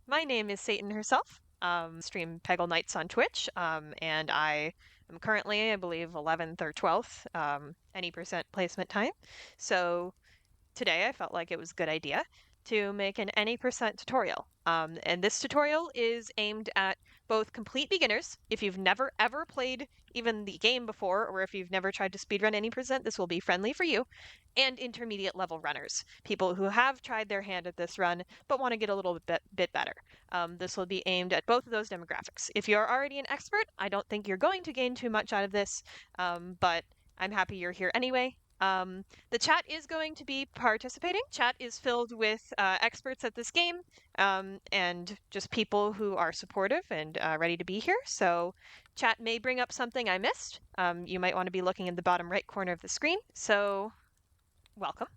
My name is Satan herself. Stream Peggle Nights on Twitch, and I am currently, I believe, 11th or 12th, any percent placement time. So today I felt like it was a good idea to make an any percent tutorial. And this tutorial is aimed at both complete beginners, if you've never ever played even the game before, or if you've never tried to speedrun any percent, this will be friendly for you, and intermediate level runners, people who have tried their hand at this run but want to get a little bit better. This will be aimed at both of those demographics. If you're already an expert, I don't think you're going to gain too much out of this, but I'm happy you're here anyway. The chat is going to be participating. Chat is filled with experts at this game, and just people who are supportive and ready to be here. So chat may bring up something I missed. You might want to be looking in the bottom right corner of the screen. So welcome.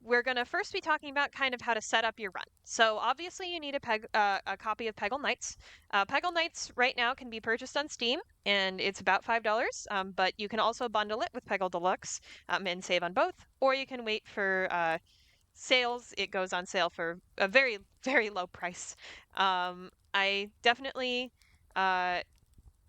We're going to first be talking about kind of how to set up your run. So obviously you need a copy of Peggle Knights. Peggle Knights right now can be purchased on Steam, and it's about $5, but you can also bundle it with Peggle Deluxe and save on both, or you can wait for sales. It goes on sale for a very, very low price. I definitely...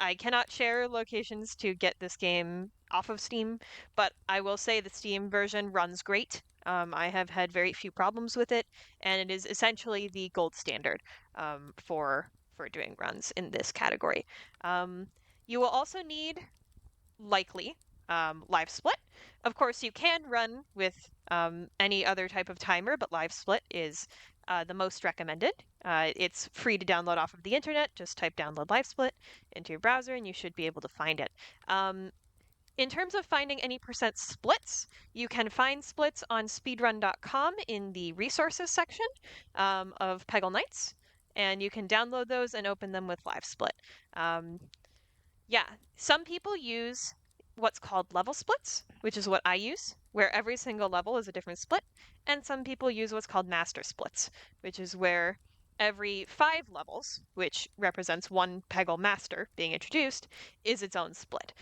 I cannot share locations to get this game off of Steam, but I will say the Steam version runs great. I have had very few problems with it, and it is essentially the gold standard for doing runs in this category. You will also need, likely, Livesplit. Of course, you can run with any other type of timer, but Livesplit is the most recommended. It's free to download off of the internet. Just type download Livesplit into your browser and you should be able to find it. In terms of finding any percent splits, you can find splits on speedrun.com in the resources section of Peggle Knights, and you can download those and open them with Livesplit. Yeah, some people use what's called level splits, which is what I use, where every single level is a different split, and some people use what's called master splits, which is where every 5 levels, which represents one Peggle master being introduced, is its own split.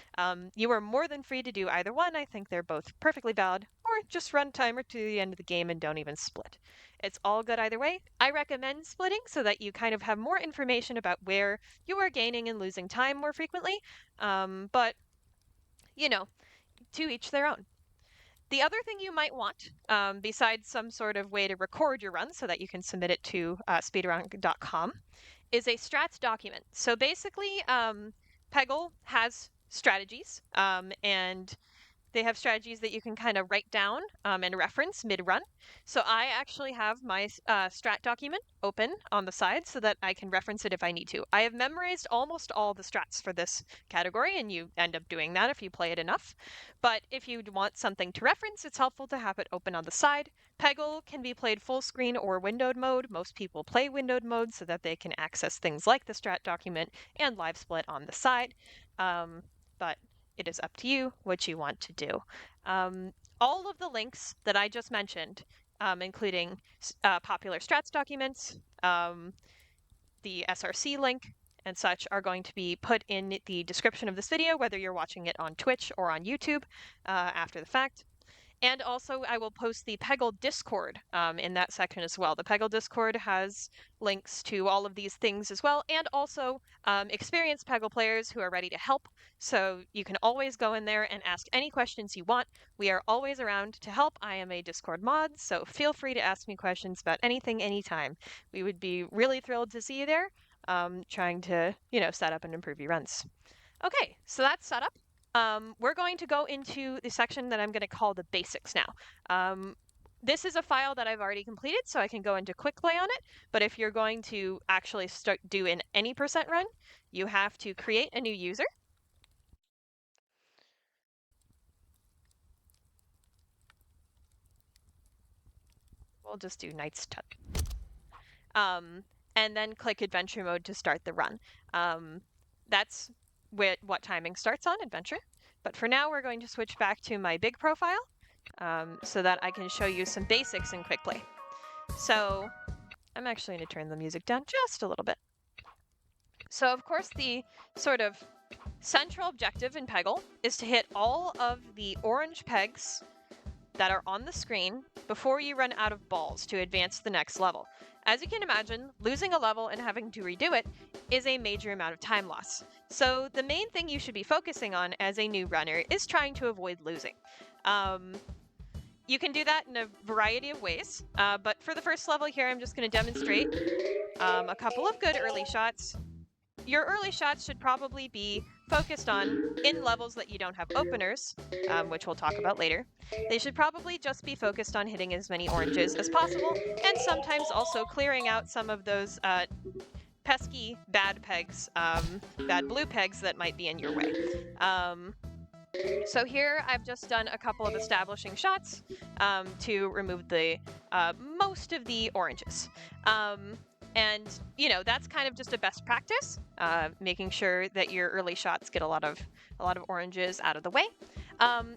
You are more than free to do either one. I think they're both perfectly valid, or just run timer to the end of the game and don't even split. It's all good either way. I recommend splitting so that you kind of have more information about where you are gaining and losing time more frequently. But, you know, to each their own. The other thing you might want, besides some sort of way to record your run so that you can submit it to speedrun.com, is a strats document. So basically, Peggle has strategies, and they have strategies that you can kind of write down and reference mid-run. So I actually have my strat document open on the side so that I can reference it if I need to. I have memorized almost all the strats for this category, and you end up doing that if you play it enough. But if you want something to reference, it's helpful to have it open on the side. Peggle can be played full screen or windowed mode. Most people play windowed mode so that they can access things like the strat document and Livesplit on the side. But it is up to you what you want to do. All of the links that I just mentioned, including popular strats documents, the SRC link, and such, are going to be put in the description of this video, whether you're watching it on Twitch or on YouTube after the fact. And also, I will post the Peggle Discord in that section as well. The Peggle Discord has links to all of these things as well, and also experienced Peggle players who are ready to help. So you can always go in there and ask any questions you want. We are always around to help. I am a Discord mod, so feel free to ask me questions about anything, anytime. We would be really thrilled to see you there, trying to, set up and improve your runs. Okay, so that's set up. We're going to go into the section that I'm going to call the basics now. This is a file that I've already completed, so I can go into quick play on it. But if you're going to actually do an any percent run, you have to create a new user. We'll just do Knight's Touch. And then click Adventure Mode to start the run. That's what timing starts on, Adventure. But for now, we're going to switch back to my big profile so that I can show you some basics in quick play. So I'm actually going to turn the music down just a little bit. So of course, the sort of central objective in Peggle is to hit all of the orange pegs that are on the screen before you run out of balls to advance to the next level. As you can imagine, losing a level and having to redo it is a major amount of time loss. So the main thing you should be focusing on as a new runner is trying to avoid losing. You can do that in a variety of ways, but for the first level here, I'm just going to demonstrate a couple of good early shots. Your early shots should probably be focused on in levels that you don't have openers, which we'll talk about later. They should probably just be focused on hitting as many oranges as possible, and sometimes also clearing out some of those pesky bad pegs, bad blue pegs that might be in your way. So here I've just done a couple of establishing shots to remove the most of the oranges. And, you know, that's kind of just a best practice, making sure that your early shots get a lot of oranges out of the way.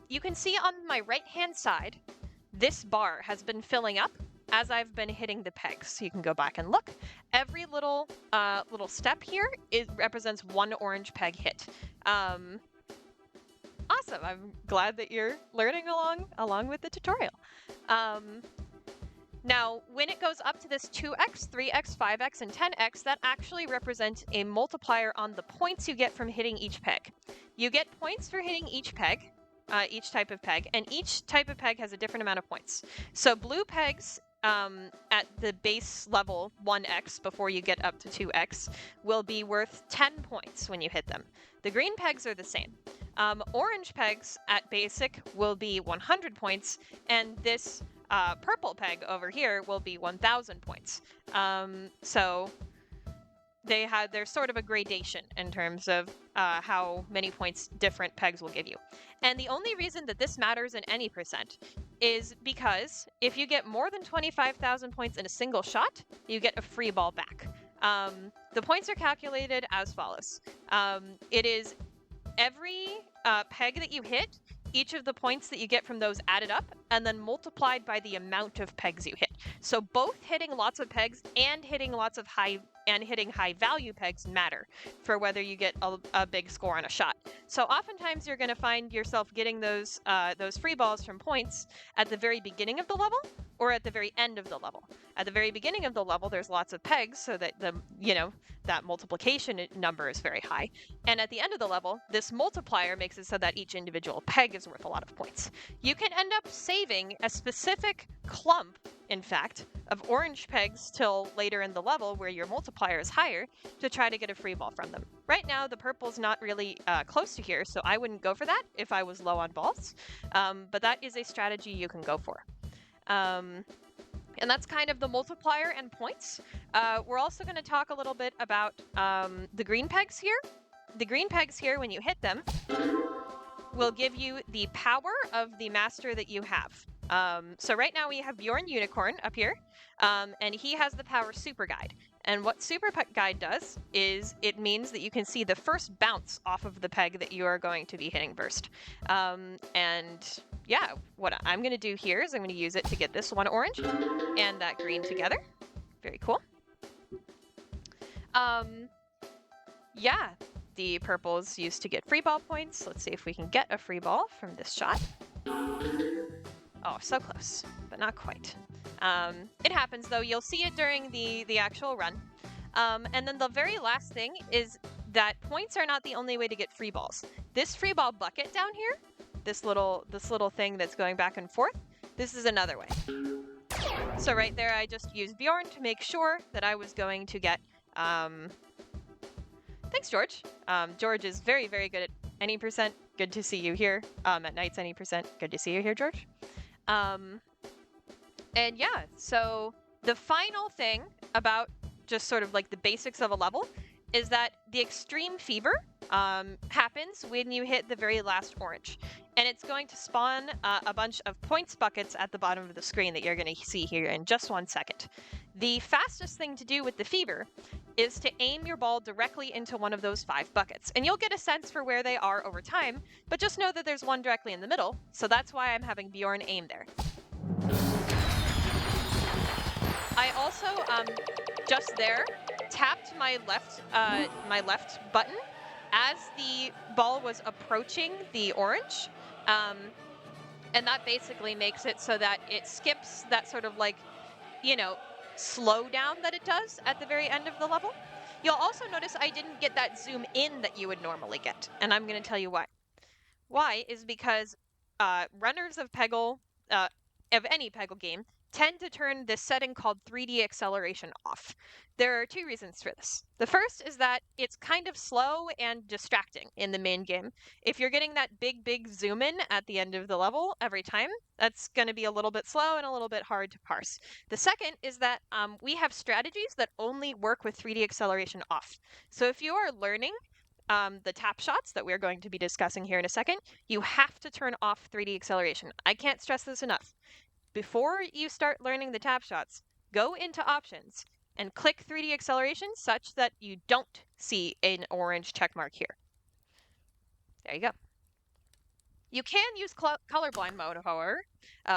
You can see on my right-hand side, this bar has been filling up as I've been hitting the pegs. So you can go back and look. Every little step here represents one orange peg hit. Awesome. I'm glad that you're learning along with the tutorial. Now, when it goes up to this 2x, 3x, 5x, and 10x, that actually represents a multiplier on the points you get from hitting each peg. You get points for hitting each peg, each type of peg, and each type of peg has a different amount of points. So blue pegs at the base level 1x before you get up to 2x will be worth 10 points when you hit them. The green pegs are the same. Orange pegs at basic will be 100 points, and this purple peg over here will be 1,000 points. So there's sort of a gradation in terms of how many points different pegs will give you. And the only reason that this matters in any percent is because if you get more than 25,000 points in a single shot, you get a free ball back. The points are calculated as follows. It is every peg that you hit, each of the points that you get from those added up, and then multiplied by the amount of pegs you hit. So both hitting lots of pegs and hitting high value pegs matter for whether you get a big score on a shot. So oftentimes you're going to find yourself getting those free balls from points at the very beginning of the level or at the very end of the level. At the very beginning of the level, there's lots of pegs, so that that multiplication number is very high. And at the end of the level, this multiplier makes it so that each individual peg is worth a lot of points. You can end up saving a specific clump, in fact, of orange pegs till later in the level where your multiplier is higher to try to get a free ball from them. Right now, the purple's not really close to here, so I wouldn't go for that if I was low on balls. But that is a strategy you can go for. And that's kind of the multiplier and points. We're also going to talk a little bit about the green pegs here. The green pegs here, when you hit them, will give you the power of the master that you have. So right now we have Bjorn Unicorn up here, and he has the power Super Guide. And what Super Guide does is it means that you can see the first bounce off of the peg that you are going to be hitting first. And yeah, what I'm going to do here is I'm going to use it to get this one orange and that green together. Very cool. Yeah, the purple's used to get free ball points. Let's see if we can get a free ball from this shot. Oh, so close, but not quite. It happens, though. You'll see it during the actual run. And then the very last thing is that points are not the only way to get free balls. This free ball bucket down here, this little thing that's going back and forth, this is another way. So right there, I just used Bjorn to make sure that I was going to get... Thanks, George. George is very, very good at any percent. Good to see you here. At nights, any percent. Good to see you here, George. And yeah, so the final thing about just sort of like the basics of a level is that the extreme fever happens when you hit the very last orange. And it's going to spawn a bunch of points buckets at the bottom of the screen that you're going to see here in just 1 second. The fastest thing to do with the fever is to aim your ball directly into one of those 5 buckets. And you'll get a sense for where they are over time, but just know that there's one directly in the middle, so that's why I'm having Bjorn aim there. I also, just there, tapped my left button as the ball was approaching the orange. And that basically makes it so that it skips that sort of like, you know, slow down that it does at the very end of the level. You'll also notice I didn't get that zoom in that you would normally get, and I'm going to tell you why. Why is because runners of Peggle, of any Peggle game, tend to turn this setting called 3D acceleration off. There are two reasons for this. The first is that it's kind of slow and distracting in the main game. If you're getting that big zoom in at the end of the level every time, that's going to be a little bit slow and a little bit hard to parse. The second is that we have strategies that only work with 3D acceleration off. So if you are learning the tap shots that we're going to be discussing here in a second, you have to turn off 3D acceleration. I can't stress this enough. Before you start learning the tap shots, go into options and click 3D acceleration such that you don't see an orange check mark here. There you go. You can use colorblind mode, however.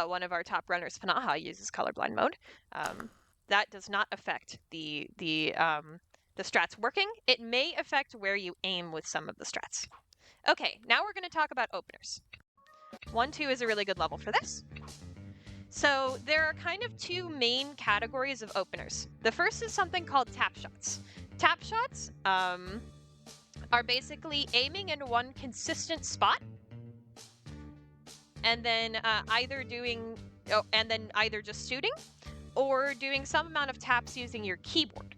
One of our top runners, Panaha, uses colorblind mode. That does not affect the strats working. It may affect where you aim with some of the strats. Okay, now we're going to talk about openers. 1-2 is a really good level for this. So there are kind of two main categories of openers. The first is something called tap shots. Tap shots are basically aiming in one consistent spot and then either just shooting or doing some amount of taps using your keyboard.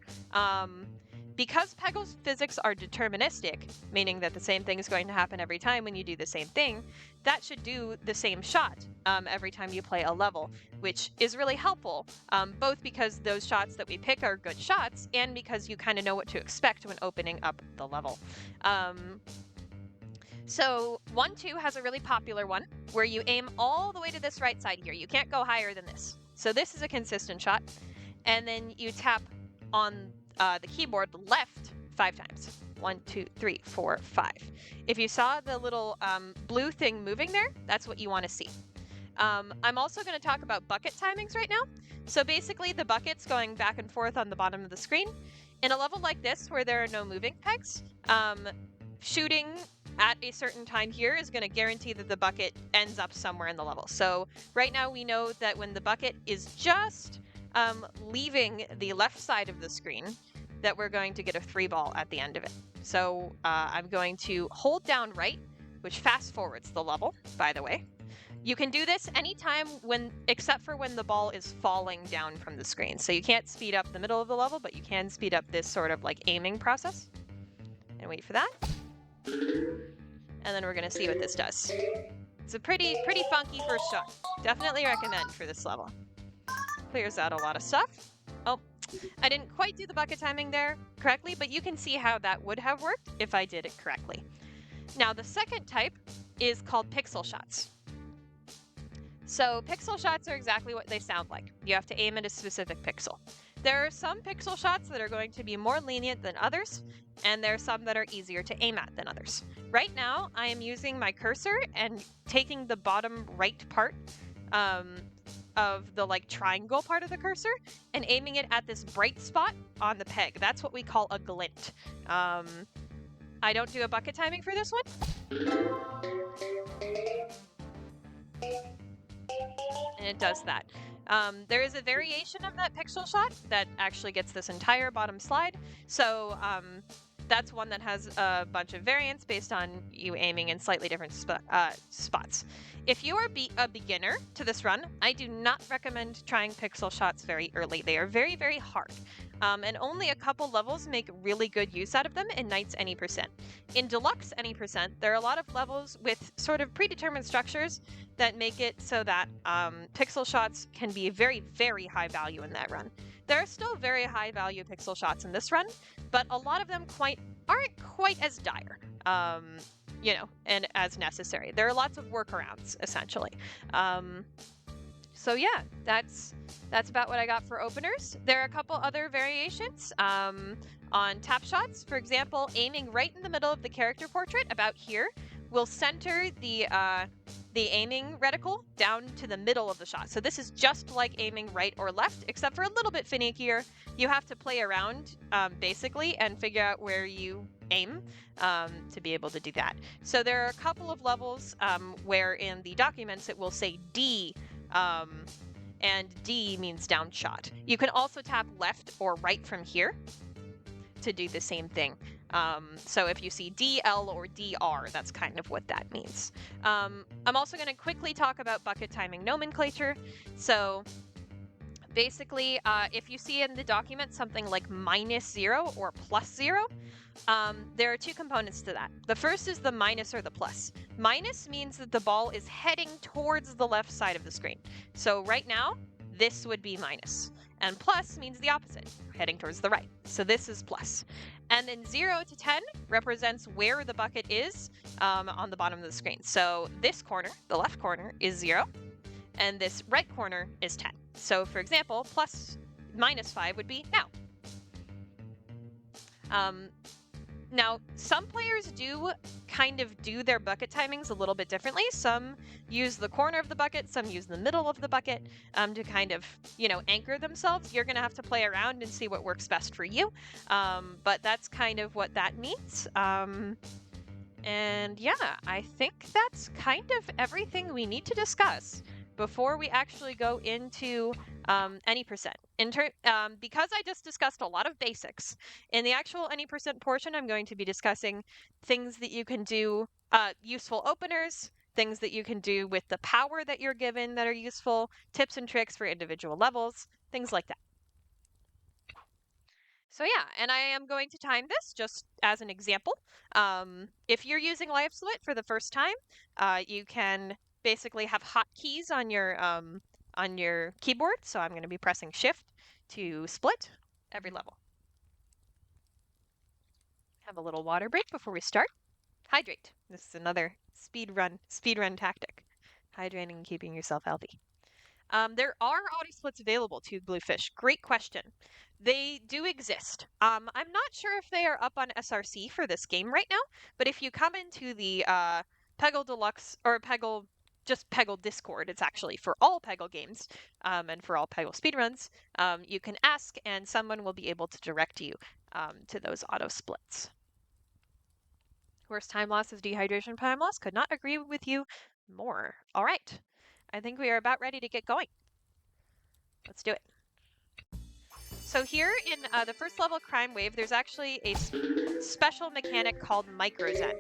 Because Peggle's physics are deterministic, meaning that the same thing is going to happen every time when you do the same thing, that should do the same shot every time you play a level, which is really helpful, both because those shots that we pick are good shots and because you kind of know what to expect when opening up the level. So 1-2 has a really popular one where you aim all the way to this right side here. You can't go higher than this. So this is a consistent shot. And then you tap on the keyboard left 5 times. 1, 2, 3, 4, 5. If you saw the little blue thing moving there, that's what you want to see. I'm also going to talk about bucket timings right now. So basically the buckets going back and forth on the bottom of the screen. In a level like this where there are no moving pegs, shooting at a certain time here is going to guarantee that the bucket ends up somewhere in the level. So right now we know that when the bucket is just leaving the left side of the screen, that we're going to get a 3-ball at the end of it. So I'm going to hold down right, which fast forwards the level, by the way. You can do this anytime except for when the ball is falling down from the screen. So you can't speed up the middle of the level, but you can speed up this sort of like aiming process. And wait for that. And then we're going to see what this does. It's a pretty funky first shot. Definitely recommend for this level. Clears out a lot of stuff. Oh, I didn't quite do the bucket timing there correctly, but you can see how that would have worked if I did it correctly. Now, the second type is called pixel shots. So pixel shots are exactly what they sound like. You have to aim at a specific pixel. There are some pixel shots that are going to be more lenient than others, and there are some that are easier to aim at than others. Right now, I am using my cursor and taking the bottom right part of the like triangle part of the cursor and aiming it at this bright spot on the peg. That's what we call a glint. I don't do a bucket timing for this one. And it does that. There is a variation of that pixel shot that actually gets this entire bottom slide. So that's one that has a bunch of variants based on you aiming in slightly different spots. If you are a beginner to this run, I do not recommend trying pixel shots very early. They are very, very hard. And only a couple levels make really good use out of them in Knights Any Percent. In Deluxe Any Percent, there are a lot of levels with sort of predetermined structures that make it so that pixel shots can be very, very high value in that run. There are still very high value pixel shots in this run, but a lot of them aren't quite as dire, and as necessary. There are lots of workarounds, essentially. So yeah, that's about what I got for openers. There are a couple other variations on tap shots. For example, aiming right in the middle of the character portrait, about here, will center the the aiming reticle down to the middle of the shot. So this is just like aiming right or left, except for a little bit finickier. You have to play around, basically, and figure out where you aim to be able to do that. So there are a couple of levels where in the documents it will say D, and D means down shot. You can also tap left or right from here to do the same thing. So if you see DL or DR, that's kind of what that means. I'm also going to quickly talk about bucket timing nomenclature. So basically, if you see in the document something like -0 or +0, there are two components to that. The first is the minus or the plus. Minus means that the ball is heading towards the left side of the screen. So right now, this would be minus. And plus means the opposite, heading towards the right. So this is plus. And then 0 to 10 represents where the bucket is on the bottom of the screen. So this corner, the left corner, is 0, and this right corner is 10. So for example, -5 would be now. Now, some players do kind of do their bucket timings a little bit differently. Some use the corner of the bucket, some use the middle of the bucket to kind of, anchor themselves. You're going to have to play around and see what works best for you. But that's kind of what that means. And yeah, I think that's kind of everything we need to discuss before we actually go into any percent. Because I just discussed a lot of basics, in the actual any percent portion, I'm going to be discussing things that you can do, useful openers, things that you can do with the power that you're given that are useful, tips and tricks for individual levels, things like that. So yeah, and I am going to time this just as an example. If you're using Livesplit for the first time, you can basically have hotkeys on your keyboard. So I'm going to be pressing Shift to split every level. Have a little water break before we start. Hydrate. This is another speed run tactic. Hydrating and keeping yourself healthy. There are auto splits available to Bluefish. Great question. They do exist. I'm not sure if they are up on SRC for this game right now, but if you come into the Peggle Deluxe or just Peggle Discord, it's actually for all Peggle games and for all Peggle speedruns, you can ask and someone will be able to direct you to those auto splits. Worst time loss is dehydration time loss. Could not agree with you more. All right. I think we are about ready to get going. Let's do it. So here in the first level Crime Wave, there's actually a special mechanic called Micro Zen.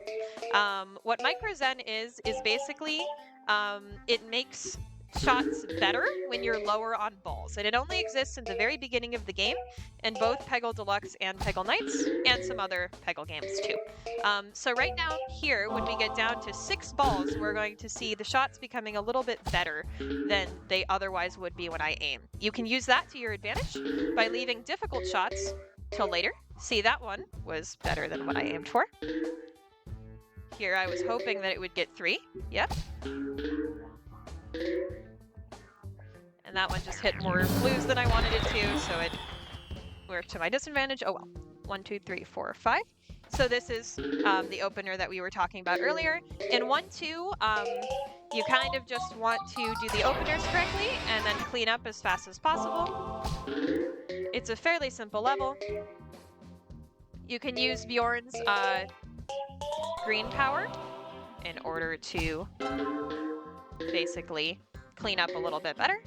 What Micro Zen is basically it makes shots better when you're lower on balls. And it only exists in the very beginning of the game in both Peggle Deluxe and Peggle Knights and some other Peggle games too. So right now here, when we get down to 6 balls, we're going to see the shots becoming a little bit better than they otherwise would be when I aim. You can use that to your advantage by leaving difficult shots till later. See, that one was better than what I aimed for. Here I was hoping that it would get 3. Yep. And that one just hit more blues than I wanted it to, so it worked to my disadvantage. Oh well. 1, 2, 3, 4, 5. So this is the opener that we were talking about earlier. In 1-2, you kind of just want to do the openers correctly and then clean up as fast as possible. It's a fairly simple level. You can use Bjorn's green power in order to basically clean up a little bit better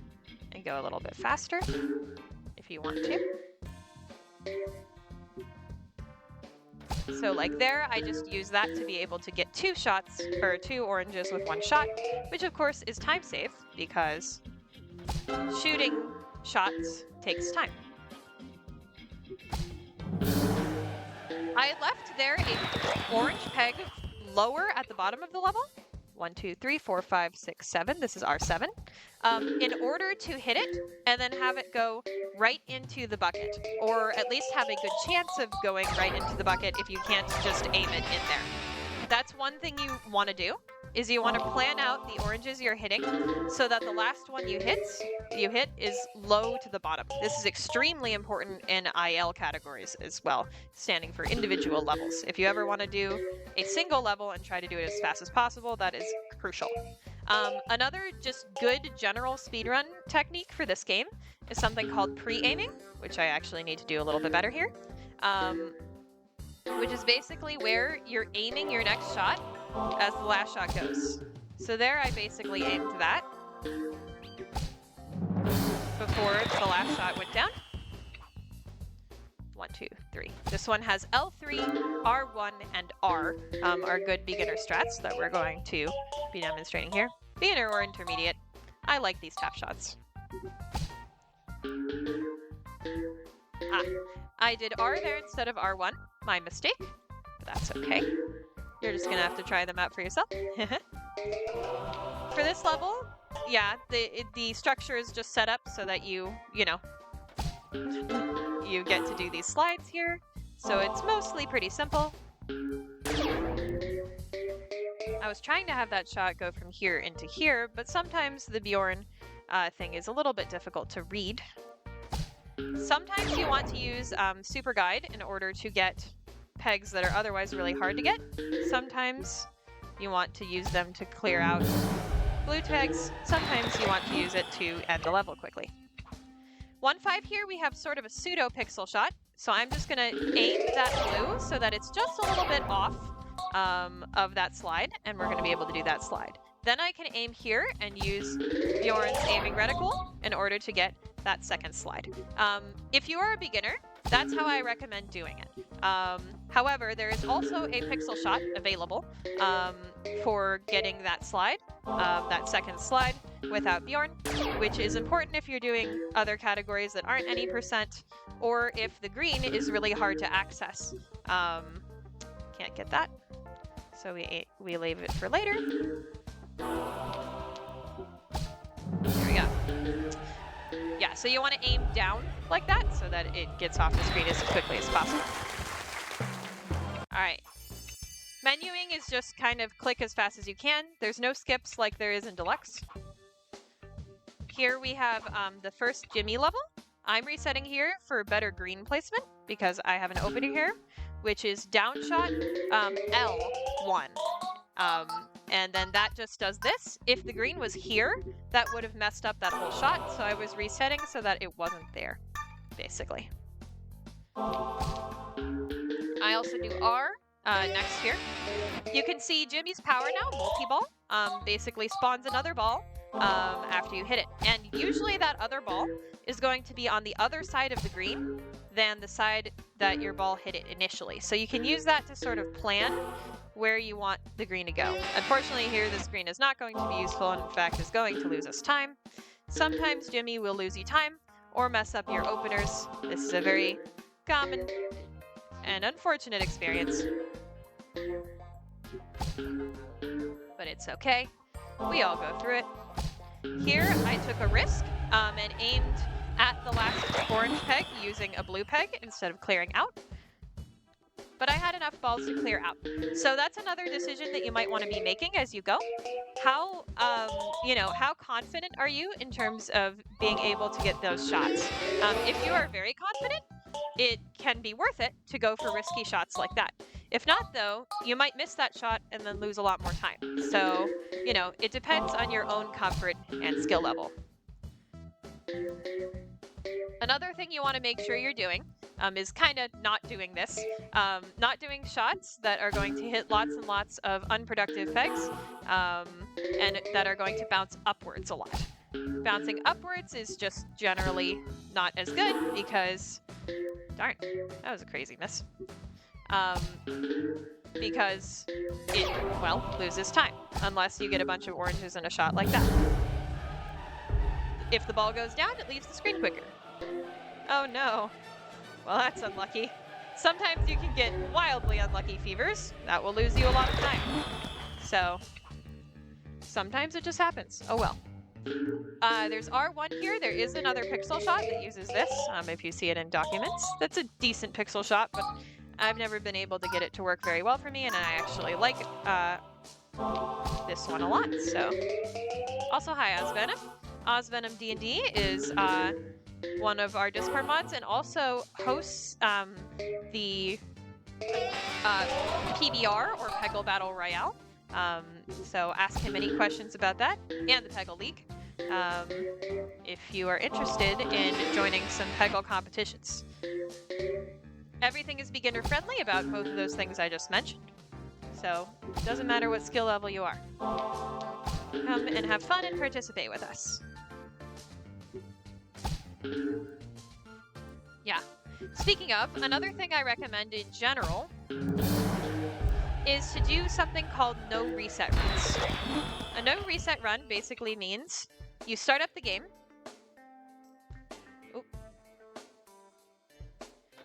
and go a little bit faster if you want to. So like there, I just use that to be able to get 2 shots, or 2 oranges with 1 shot, which of course is time safe because shooting shots takes time. I left there a orange peg lower at the bottom of the level. 1, 2, 3, 4, 5, 6, 7. This is R7. In order to hit it and then have it go right into the bucket, or at least have a good chance of going right into the bucket if you can't just aim it in there. That's one thing you want to do, is you want to plan out the oranges you're hitting so that the last one you hit is low to the bottom. This is extremely important in IL categories as well, standing for individual levels. If you ever want to do a single level and try to do it as fast as possible, that is crucial. Another just good general speedrun technique for this game is something called pre-aiming, which I actually need to do a little bit better here, which is basically where you're aiming your next shot as the last shot goes. So there I basically aimed that before the last shot went down. 1, 2, 3. This one has L3, R1, and R are good beginner strats that we're going to be demonstrating here. Beginner or intermediate. I like these tap shots. I did R there instead of R1. My mistake, but that's okay. You're just gonna have to try them out for yourself. For this level, yeah, the structure is just set up so that you know, you get to do these slides here. So it's mostly pretty simple. I was trying to have that shot go from here into here, but sometimes the Bjorn thing is a little bit difficult to read. Sometimes you want to use Super Guide in order to get pegs that are otherwise really hard to get. Sometimes you want to use them to clear out blue pegs. Sometimes you want to use it to end the level quickly. 1-5 here, we have sort of a pseudo pixel shot. So I'm just gonna aim that blue so that it's just a little bit off of that slide, and we're gonna be able to do that slide. Then I can aim here and use Bjorn's aiming reticle in order to get that second slide. If you are a beginner, that's how I recommend doing it. However, there is also a pixel shot available for getting that slide, that second slide without Bjorn, which is important if you're doing other categories that aren't any percent, or if the green is really hard to access. Can't get that, so we leave it for later. There we go. Yeah, so you want to aim down like that so that it gets off the screen as quickly as possible. All right. Menuing is just kind of click as fast as you can. There's no skips like there is in Deluxe. Here we have the first Jimmy level. I'm resetting here for better green placement because I have an opening here, which is downshot L1. And then that just does this. If the green was here, that would have messed up that whole shot, so I was resetting so that it wasn't there, basically. I also do R next here. You can see Jimmy's power now, multi-ball, basically spawns another ball after you hit it. And usually that other ball is going to be on the other side of the green than the side that your ball hit it initially. So you can use that to sort of plan where you want the green to go. Unfortunately here, this green is not going to be useful, and in fact is going to lose us time. Sometimes Jimmy will lose you time or mess up your openers. This is a very common and unfortunate experience. But it's okay. We all go through it. Here, I took a risk and aimed at the last orange peg using a blue peg instead of clearing out. But I had enough balls to clear out. So that's another decision that you might want to be making as you go. How, how confident are you in terms of being able to get those shots? If you are very confident, it can be worth it to go for risky shots like that. If not, though, you might miss that shot and then lose a lot more time. So, it depends on your own comfort and skill level. Another thing you want to make sure you're doing is kind of not doing this. Not doing shots that are going to hit lots and lots of unproductive pegs and that are going to bounce upwards a lot. Bouncing upwards is just generally not as good because, darn, that was a crazy miss. Because it, loses time unless you get a bunch of oranges in a shot like that. If the ball goes down, it leaves the screen quicker. Oh no. Well, that's unlucky. Sometimes you can get wildly unlucky fevers. That will lose you a lot of time. So, sometimes it just happens. Oh well. There's R1 here. There is another pixel shot that uses this, if you see it in documents. That's a decent pixel shot, but I've never been able to get it to work very well for me, and I actually like this one a lot, so. Also, hi, Ozvenom. Ozvenom D&D is one of our Discord mods and also hosts the PBR, or Peggle Battle Royale, So ask him any questions about that and the Peggle League if you are interested in joining some Peggle competitions. Everything is beginner friendly about both of those things I just mentioned. So it doesn't matter what skill level you are. Come and have fun and participate with us. Yeah. Speaking of, another thing I recommend in general is to do something called no reset runs. A no reset run basically means you start up the game,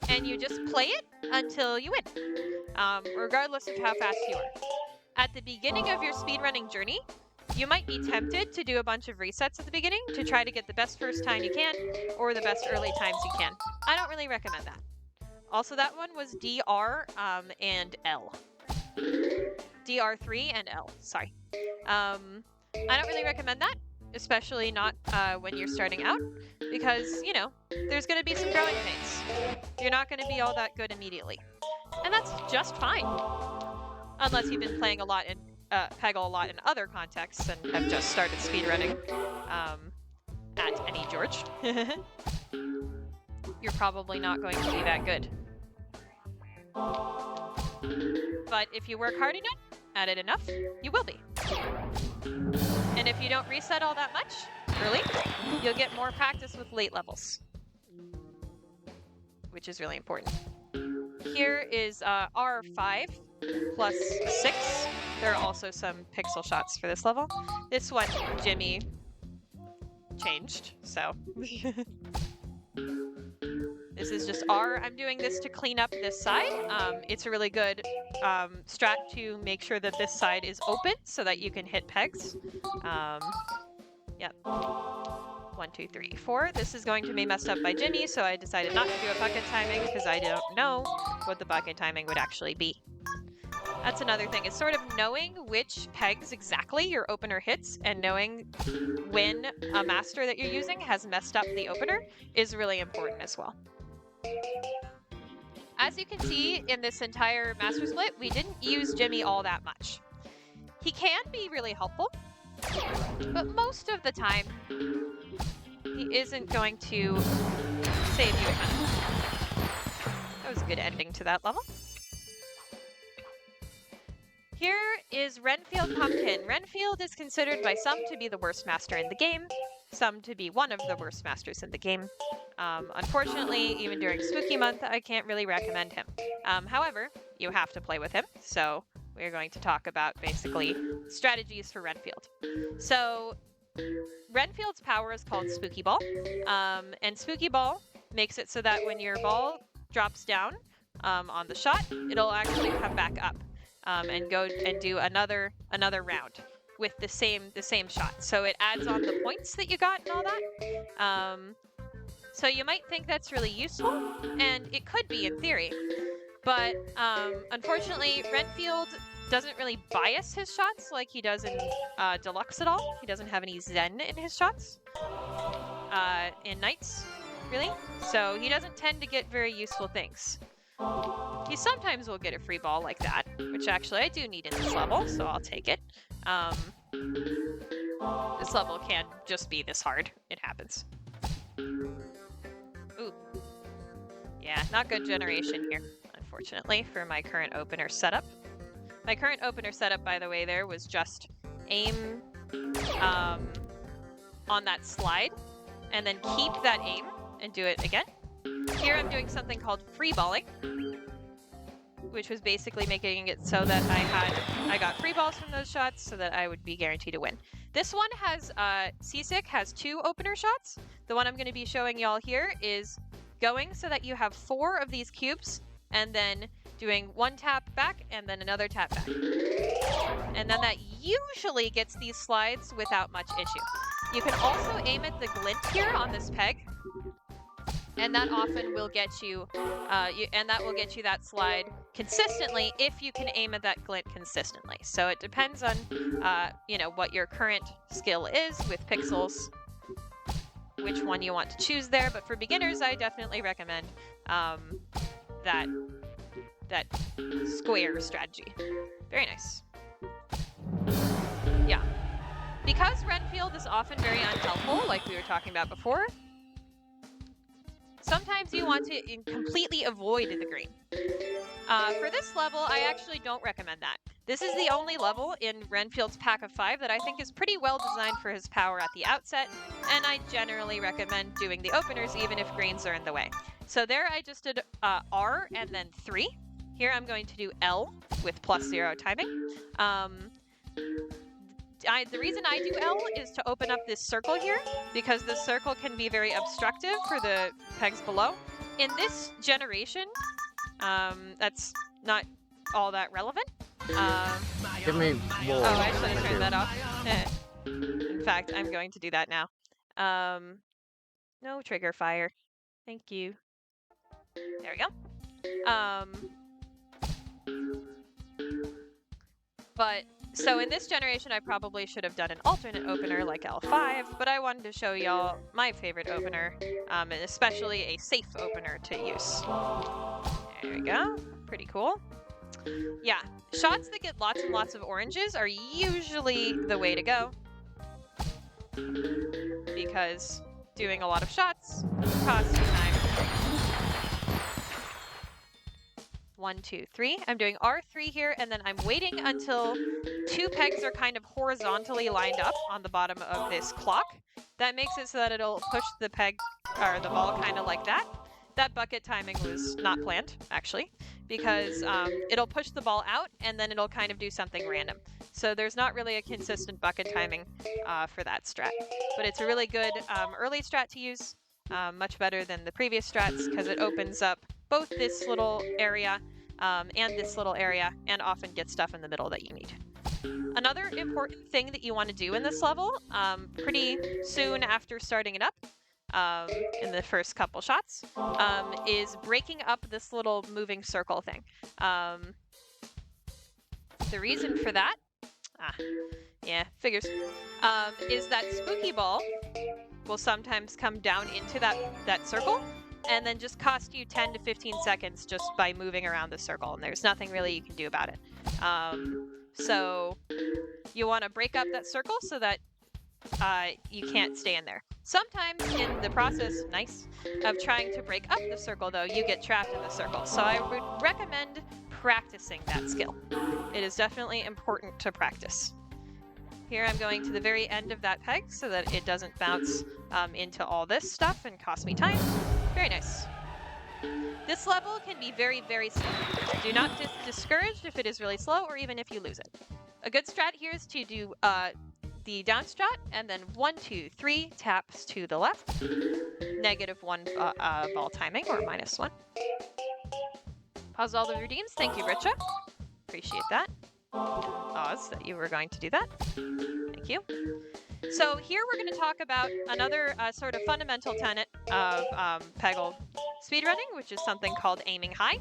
and you just play it until you win, regardless of how fast you are. At the beginning of your speedrunning journey, you might be tempted to do a bunch of resets at the beginning to try to get the best first time you can, or the best early times you can. I don't really recommend that. Also, that one was DR and L. DR3 and L, sorry. I don't really recommend that, especially not when you're starting out, because, you know, there's going to be some growing pains. You're not going to be all that good immediately. And that's just fine. Unless you've been playing a lot in Peggle a lot in other contexts and have just started speedrunning at any George. You're probably not going to be that good. But if you work hard enough, at it enough, you will be. And if you don't reset all that much early, you'll get more practice with late levels, which is really important. Here is R5 plus 6. There are also some pixel shots for this level. This one, Jimmy changed, so. This is just R. I'm doing this to clean up this side. It's a really good strat to make sure that this side is open so that you can hit pegs. Yep. 1, 2, 3, 4. This is going to be messed up by Jimmy, so I decided not to do a bucket timing because I don't know what the bucket timing would actually be. That's another thing, is sort of knowing which pegs exactly your opener hits and knowing when a master that you're using has messed up the opener is really important as well. As you can see in this entire master split, we didn't use Jimmy all that much. He can be really helpful, but most of the time, he isn't going to save you a ton. That was a good ending to that level. Here is Renfield Pumpkin. Renfield is considered by some to be the worst master in the game, some to be one of the worst masters in the game. Unfortunately, even during Spooky Month, I can't really recommend him. However, you have to play with him, so we're going to talk about basically strategies for Renfield. So, Renfield's power is called Spooky Ball, and Spooky Ball makes it so that when your ball drops down on the shot, it'll actually come back up and go and do another round with the same shot. So it adds on the points that you got and all that. So you might think that's really useful, and it could be in theory, but unfortunately, Renfield doesn't really bias his shots like he does in Deluxe at all. He doesn't have any Zen in his shots in Knights, really. So he doesn't tend to get very useful things. He sometimes will get a free ball like that, which actually I do need in this level, so I'll take it. This level can just be this hard. It happens. Ooh. Yeah, not good generation here, unfortunately, for my current opener setup. My current opener setup, by the way, there was just aim on that slide, and then keep that aim and do it again. Here I'm doing something called free balling, which was basically making it so that I got free balls from those shots so that I would be guaranteed to win. This one has, Seasick has 2 opener shots. The one I'm going to be showing y'all here is going so that you have 4 of these cubes and then doing 1 tap back and then another tap back. And then that usually gets these slides without much issue. You can also aim at the glint here on this peg, and that often will get you, that slide consistently if you can aim at that glint consistently. So it depends on, you know, what your current skill is with pixels, which one you want to choose there. But for beginners, I definitely recommend that square strategy. Very nice. Because Renfield is often very unhelpful, like we were talking about before, sometimes you want to completely avoid the green. For this level, I actually don't recommend that. This is the only level in Renfield's pack of 5 that I think is pretty well designed for his power at the outset, and I generally recommend doing the openers even if greens are in the way. So there I just did R and then 3. Here I'm going to do L with +0 timing. The reason I do L is to open up this circle here, because this circle can be very obstructive for the pegs below. In this generation, that's not all that relevant. Give me more. Oh, I should have turned that off. In fact, I'm going to do that now. No trigger fire. Thank you. There we go. But so in this generation, I probably should have done an alternate opener like L5, but I wanted to show y'all my favorite opener, and especially a safe opener to use. There we go. Pretty cool. Yeah, shots that get lots and lots of oranges are usually the way to go, because doing a lot of shots costs you time. 1, 2, 3. I'm doing R3 here, and then I'm waiting until 2 pegs are kind of horizontally lined up on the bottom of this clock. That makes it so that it'll push the peg, or the ball kind of like that. That bucket timing was not planned, actually, because it'll push the ball out, and then it'll kind of do something random. So there's not really a consistent bucket timing for that strat. But it's a really good early strat to use, much better than the previous strats, because it opens up both this little area and this little area, and often gets stuff in the middle that you need. Another important thing that you want to do in this level, pretty soon after starting it up, in the first couple shots, is breaking up this little moving circle thing. The reason for that, figures, is that spooky ball will sometimes come down into that circle, and then just cost you 10 to 15 seconds just by moving around the circle, and there's nothing really you can do about it. So you want to break up that circle so that you can't stay in there. Sometimes in the process, of trying to break up the circle, though, you get trapped in the circle. So I would recommend practicing that skill. It is definitely important to practice. Here I'm going to the very end of that peg so that it doesn't bounce into all this stuff and cost me time. Very nice. This level can be very, very slow. Do not get discouraged if it is really slow, or even if you lose it. A good strat here is to do the down strat, and then 1, 2, 3 taps to the left. -1 ball timing, or -1. Pause all the redeems. Thank you, Richa. Appreciate that. Oz, that you were going to do that. Thank you. So here we're going to talk about another sort of fundamental tenet of Peggle speedrunning, which is something called aiming high.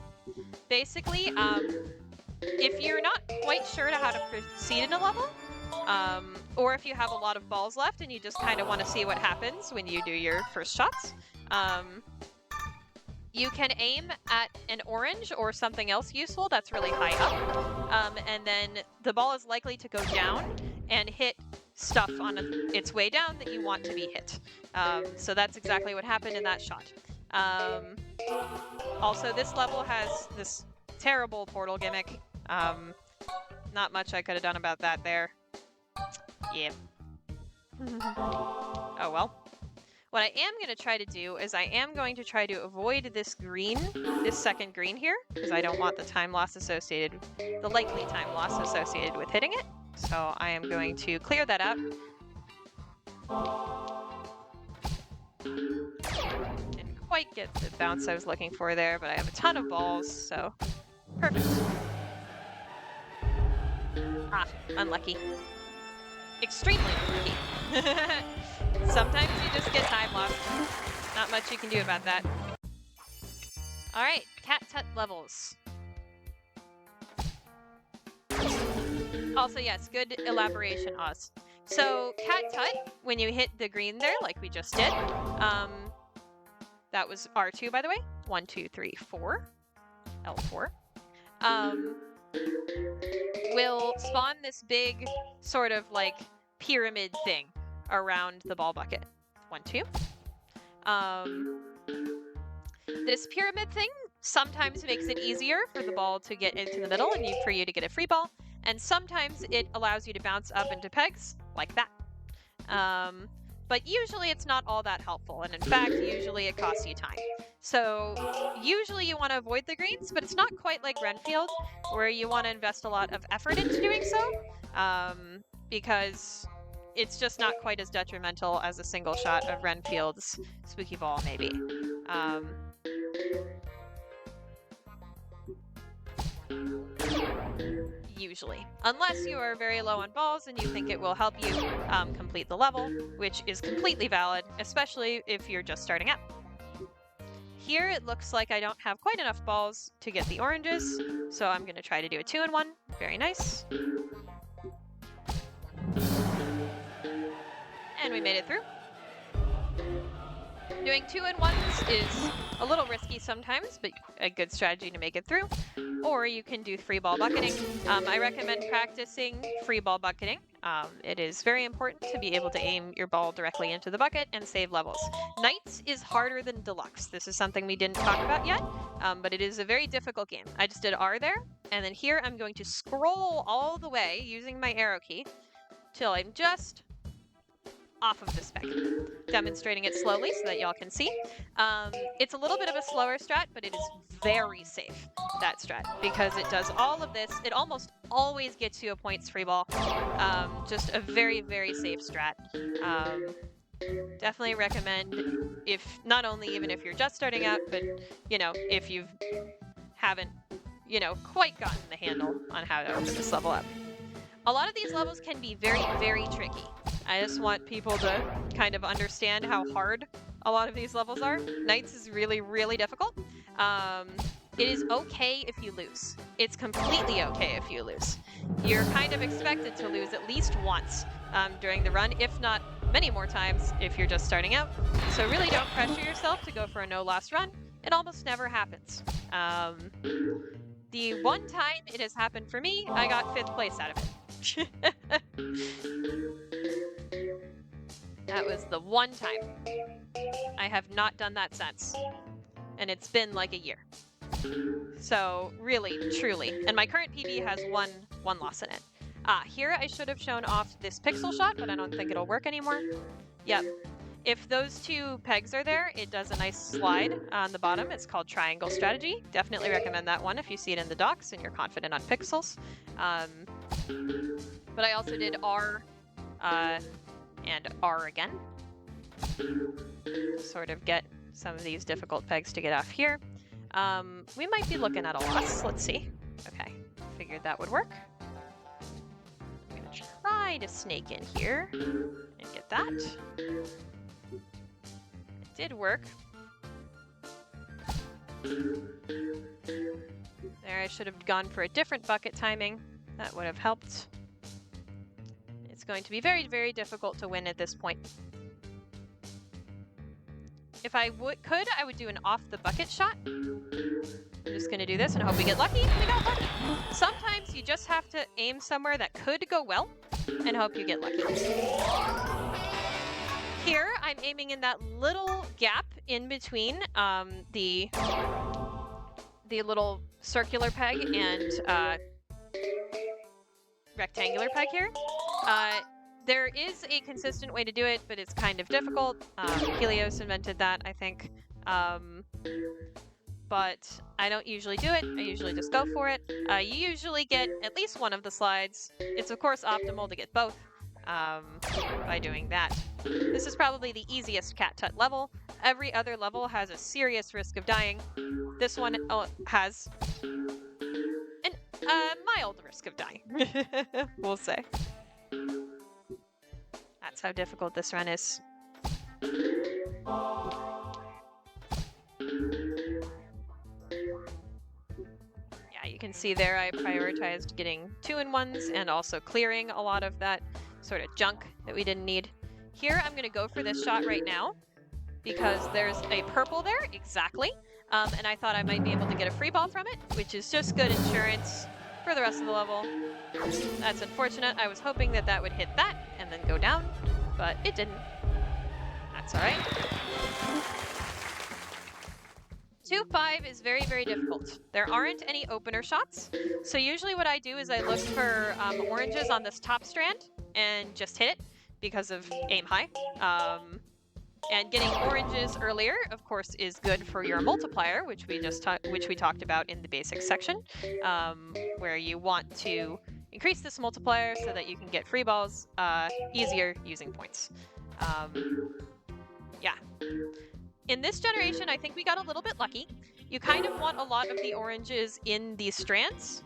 Basically, if you're not quite sure how to proceed in a level, or if you have a lot of balls left and you just kind of want to see what happens when you do your first shots, you can aim at an orange or something else useful that's really high up, and then the ball is likely to go down and hit stuff on its way down that you want to be hit. So that's exactly what happened in that shot. Also, this level has this terrible portal gimmick. Not much I could have done about that there. Yeah. Oh well. What I am going to try to do is I am going to try to avoid this green, this second green here, because I don't want the time loss associated, the likely time loss associated with hitting it. So I am going to clear that out. Didn't quite get the bounce I was looking for there, but I have a ton of balls, so perfect. Ah, unlucky. Extremely unlucky. Sometimes you just get time loss. Not much you can do about that. Alright, cat tut levels. Also, yes, good elaboration, Oz. So, cat tut, when you hit the green there, like we just did, that was R2, by the way. 1, 2, 3, 4. L4. Will spawn this big sort of like pyramid thing around the ball bucket. 1, 2. This pyramid thing sometimes makes it easier for the ball to get into the middle and for you to get a free ball, and sometimes it allows you to bounce up into pegs like that. But usually it's not all that helpful, and in fact, usually it costs you time. So usually you want to avoid the greens, but it's not quite like Renfield, where you want to invest a lot of effort into doing so, because it's just not quite as detrimental as a single shot of Renfield's spooky ball, maybe. Usually. Unless you are very low on balls and you think it will help you complete the level, which is completely valid, especially if you're just starting out. Here it looks like I don't have quite enough balls to get the oranges, so I'm going to try to do a 2-in-1. Very nice. And we made it through. Doing 2-in-1s is a little risky sometimes, but a good strategy to make it through. Or you can do free ball bucketing. I recommend practicing free ball bucketing. It is very important to be able to aim your ball directly into the bucket and save levels. Knights is harder than Deluxe. This is something we didn't talk about yet, but it is a very difficult game. I just did R there, and then here I'm going to scroll all the way using my arrow key till I'm just off of this peg, demonstrating it slowly so that y'all can see. It's a little bit of a slower strat, but it is very safe, that strat, because it does all of this. It almost always gets you a points free ball. Just a very, very safe strat. Definitely recommend, if not only even if you're just starting out, but you know, if you haven't, you know, quite gotten the handle on how to open this level up. A lot of these levels can be very, very tricky. I just want people to kind of understand how hard a lot of these levels are. Knights is really, really difficult. It is okay if you lose. It's completely okay if you lose. You're kind of expected to lose at least once during the run, if not many more times if you're just starting out. So really don't pressure yourself to go for a no-loss run. It almost never happens. The one time it has happened for me, I got 5th place out of it. That was the one time. I have not done that since. And it's been like a year. So really, truly. And my current PB has one loss in it. Here I should have shown off this pixel shot, but I don't think it'll work anymore. Yep. If those 2 pegs are there, it does a nice slide on the bottom. It's called Triangle Strategy. Definitely recommend that one if you see it in the docs and you're confident on pixels. But I also did R and R again. Sort of get some of these difficult pegs to get off here. We might be looking at a loss. Let's see. Okay, figured that would work. I'm gonna try to snake in here and get that. It did work. There, I should have gone for a different bucket timing. That would have helped. It's going to be very, very difficult to win at this point. If I could, I would do an off the bucket shot. I'm just gonna do this and hope we get lucky. We got lucky. Sometimes you just have to aim somewhere that could go well and hope you get lucky. Here, I'm aiming in that little gap in between the little circular peg and rectangular peg here. There is a consistent way to do it, but it's kind of difficult. Helios invented that, I think. But I don't usually do it. I usually just go for it. You usually get at least one of the slides. It's of course optimal to get both by doing that. This is probably the easiest Cat Tut level. Every other level has a serious risk of dying. This one has a mild risk of dying, we'll say. That's how difficult this run is. Yeah, you can see there I prioritized getting 2-in-1s and also clearing a lot of that sort of junk that we didn't need. Here I'm going to go for this shot right now because there's a purple there, exactly. And I thought I might be able to get a free ball from it, which is just good insurance for the rest of the level. That's unfortunate. I was hoping that that would hit that, and and then go down, but it didn't. That's all right. 2-5 is very, very difficult. There aren't any opener shots, so usually what I do is I look for oranges on this top strand and just hit it because of aim high. And getting oranges earlier, of course, is good for your multiplier, which we talked about in the basics section, where you want to increase this multiplier so that you can get free balls easier using points. Yeah. In this generation, I think we got a little bit lucky. You kind of want a lot of the oranges in these strands,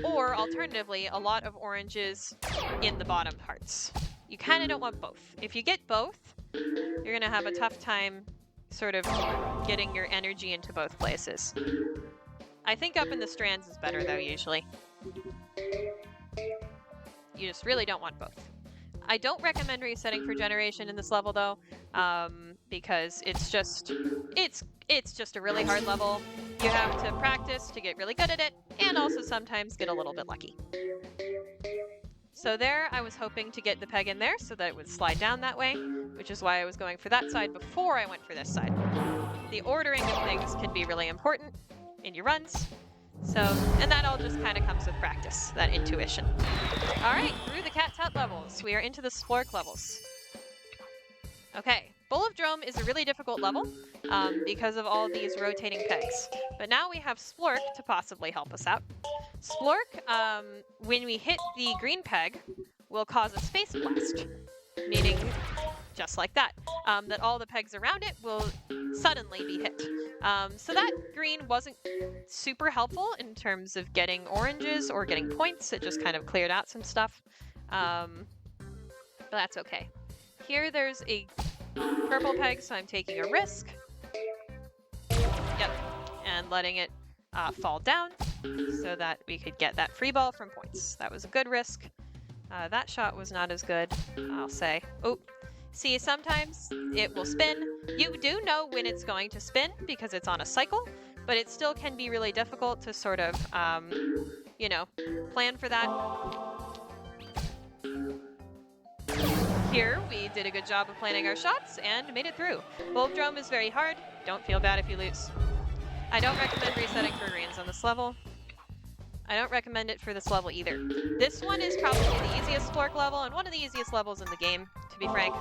or alternatively, a lot of oranges in the bottom parts. You kind of don't want both. If you get both, you're going to have a tough time sort of getting your energy into both places. I think up in the strands is better, though, usually. You just really don't want both. I don't recommend resetting for generation in this level, though, because it's just a really hard level. You have to practice to get really good at it, and also sometimes get a little bit lucky. So there, I was hoping to get the peg in there so that it would slide down that way, which is why I was going for that side before I went for this side. The ordering of things can be really important in your runs. So, and that all just kind of comes with practice, that intuition. All right, through the cat-tat levels, we are into the Splork levels. Okay, Bull of Drome is a really difficult level because of all these rotating pegs. But now we have Splork to possibly help us out. Splork, when we hit the green peg, will cause a space blast, meaning just like that, that all the pegs around it will suddenly be hit. So that green wasn't super helpful in terms of getting oranges or getting points. It just kind of cleared out some stuff. But that's okay. Here there's a purple peg, so I'm taking a risk. Yep, and letting it fall down so that we could get that free ball from points. That was a good risk. That shot was not as good, I'll say. Oh, see, sometimes it will spin. You do know when it's going to spin because it's on a cycle, but it still can be really difficult to sort of, you know, plan for that. Here, we did a good job of planning our shots and made it through. Bull of Drome is very hard. Don't feel bad if you lose. I don't recommend resetting for greens on this level. I don't recommend it for this level either. This one is probably the easiest Splork level and one of the easiest levels in the game, to be frank.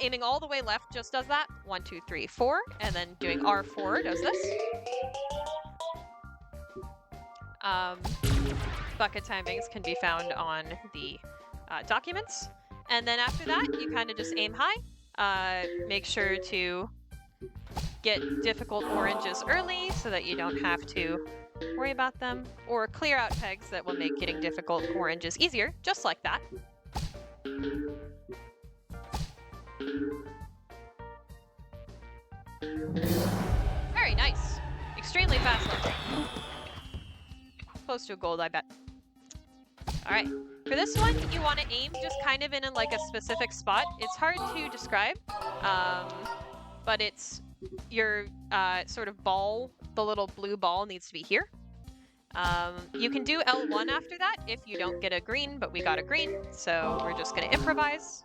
Aiming all the way left just does that. 1, 2, 3, 4, and then doing R4 does this. Bucket timings can be found on the documents. And then after that, you kind of just aim high. Make sure to get difficult oranges early so that you don't have to worry about them, or clear out pegs that will make getting difficult oranges easier, just like that. Very nice. Extremely fast level. Close to a gold, I bet. Alright, for this one, you want to aim just kind of in like a specific spot. It's hard to describe, but it's your sort of ball, the little blue ball needs to be here. You can do L1 after that if you don't get a green, but we got a green, so we're just going to improvise.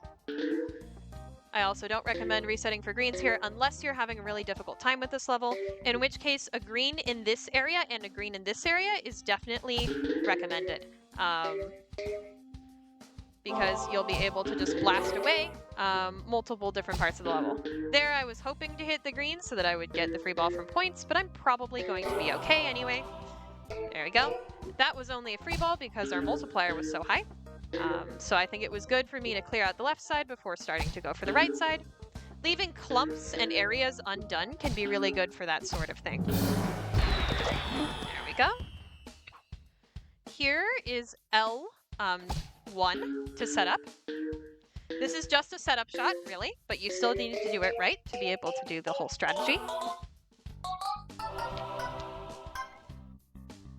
I also don't recommend resetting for greens here unless you're having a really difficult time with this level, in which case a green in this area and a green in this area is definitely recommended. Because you'll be able to just blast away multiple different parts of the level. There I was hoping to hit the green so that I would get the free ball from points, but I'm probably going to be okay anyway. There we go. That was only a free ball because our multiplier was so high. So I think it was good for me to clear out the left side before starting to go for the right side. Leaving clumps and areas undone can be really good for that sort of thing. There we go. Here is L1 to set up. This is just a setup shot, really, but you still need to do it right to be able to do the whole strategy.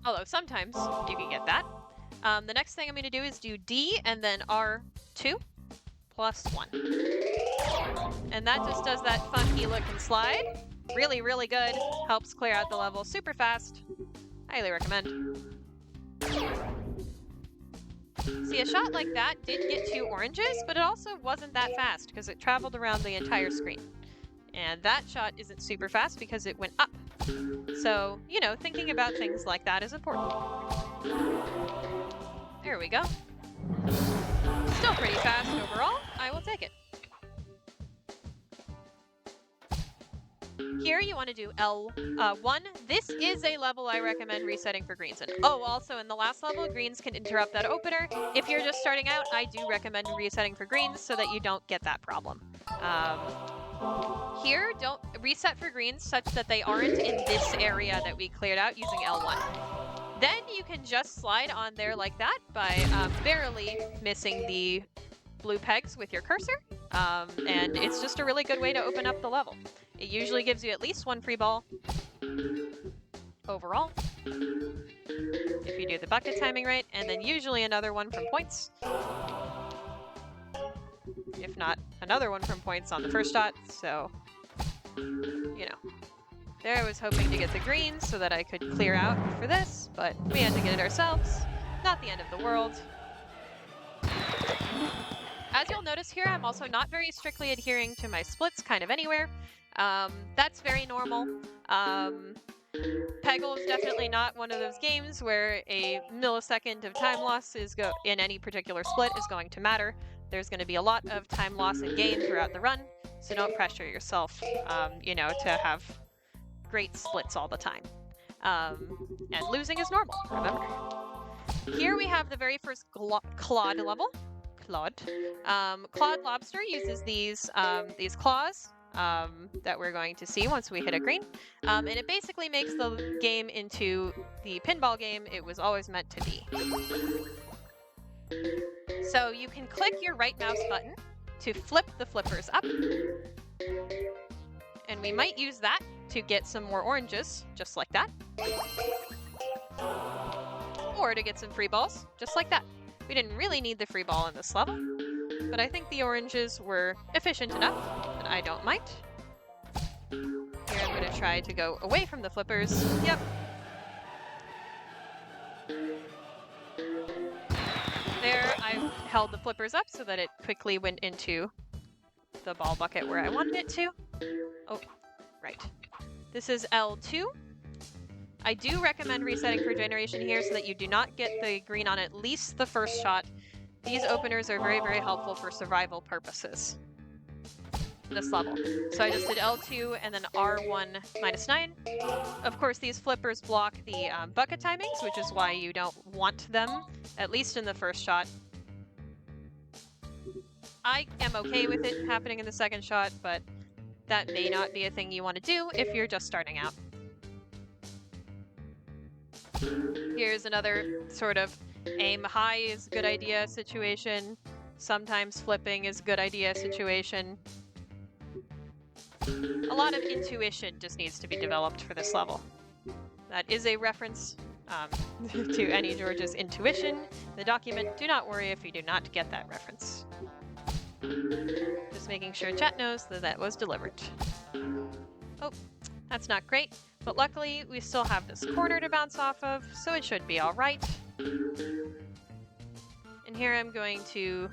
Although sometimes you can get that. The next thing I'm going to do is do D and then R2 plus 1. And that just does that funky look and slide. Really, really good. Helps clear out the level super fast. Highly recommend. See, a shot like that did get 2 oranges, but it also wasn't that fast because it traveled around the entire screen. And that shot isn't super fast because it went up. So, you know, thinking about things like that is important. There we go. Still pretty fast overall. I will take it. Here you want to do L1. This is a level I recommend resetting for greens. And oh, also in the last level, greens can interrupt that opener. If you're just starting out, I do recommend resetting for greens so that you don't get that problem. Here, don't reset for greens such that they aren't in this area that we cleared out using L1. Then you can just slide on there like that by barely missing the blue pegs with your cursor. And it's just a really good way to open up the level. It usually gives you at least 1 free ball overall, if you do the bucket timing right, and then usually another one from points. If not, another one from points on the first shot, so, you know. There I was hoping to get the green so that I could clear out for this, but we had to get it ourselves. Not the end of the world. As you'll notice here, I'm also not very strictly adhering to my splits kind of anywhere. That's very normal. Peggle is definitely not one of those games where a millisecond of time loss is in any particular split is going to matter. There's going to be a lot of time loss and gain throughout the run, so don't pressure yourself, you know, to have great splits all the time. And losing is normal, remember. Here we have the very first Claude level. Claude. Claude Lobster uses these claws that we're going to see once we hit a green. And it basically makes the game into the pinball game it was always meant to be. So you can click your right mouse button to flip the flippers up. And we might use that to get some more oranges, just like that. Or to get some free balls, just like that. We didn't really need the free ball in this level, but I think the oranges were efficient enough that I don't mind. Here I'm going to try to go away from the flippers. Yep. There, I held the flippers up so that it quickly went into the ball bucket where I wanted it to. Oh, right. This is L2. I do recommend resetting for generation here so that you do not get the green on at least the first shot. These openers are very, very helpful for survival purposes. This level. So I just did L2 and then R1 -9. Of course, these flippers block the bucket timings, which is why you don't want them, at least in the first shot. I am okay with it happening in the second shot, but that may not be a thing you want to do if you're just starting out. Here's another sort of aim high is a good idea situation. Sometimes flipping is a good idea situation. A lot of intuition just needs to be developed for this level. That is a reference to Annie George's Intuition. The document, do not worry if you do not get that reference. Just making sure chat knows that that was delivered. Oh, that's not great, but luckily we still have this corner to bounce off of, so it should be all right. And here I'm going to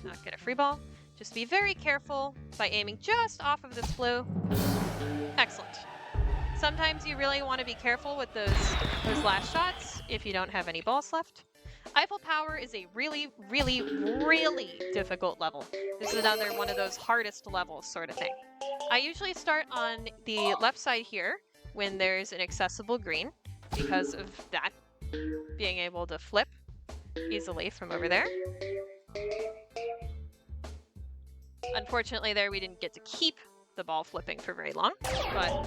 not get a free ball. Just be very careful by aiming just off of this blue. Excellent. Sometimes you really want to be careful with those last shots if you don't have any balls left. Eiffel Power is a really, really, really difficult level. This is another one of those hardest levels sort of thing. I usually start on the left side here when there's an accessible green because of that, being able to flip easily from over there. Unfortunately there we didn't get to keep the ball flipping for very long, but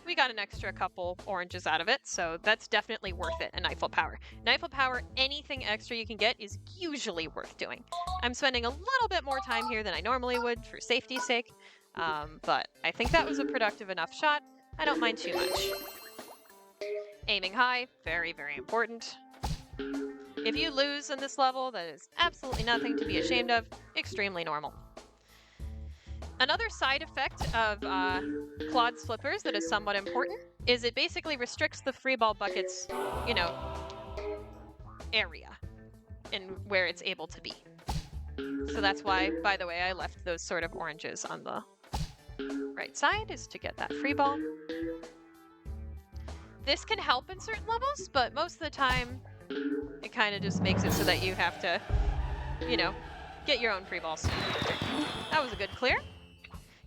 we got an extra couple oranges out of it, so that's definitely worth it in Eiffel Power. In Eiffel Power, anything extra you can get is usually worth doing. I'm spending a little bit more time here than I normally would for safety's sake, but I think that was a productive enough shot. I don't mind too much. Aiming high, very, very important. If you lose in this level, that is absolutely nothing to be ashamed of. Extremely normal. Another side effect of Claude's flippers that is somewhat important is it basically restricts the free ball bucket's, you know, area and where it's able to be. So that's why, by the way, I left those sort of oranges on the right side, is to get that free ball. This can help in certain levels, but most of the time, it kind of just makes it so that you have to, you know, get your own free balls. That was a good clear.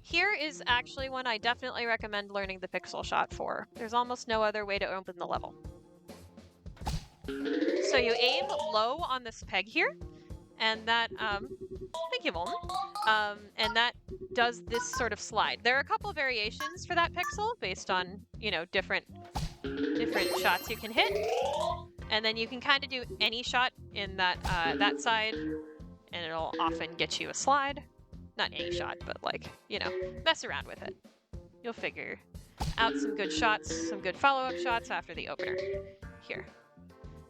Here is actually one I definitely recommend learning the pixel shot for. There's almost no other way to open the level. So you aim low on this peg here, and that, thank you, Voln. And that does this sort of slide. There are a couple variations for that pixel based on, you know, different shots you can hit. And then you can kind of do any shot in that, that side, and it'll often get you a slide. Not any shot, but like, you know, mess around with it. You'll figure out some good shots, some good follow-up shots after the opener. Here.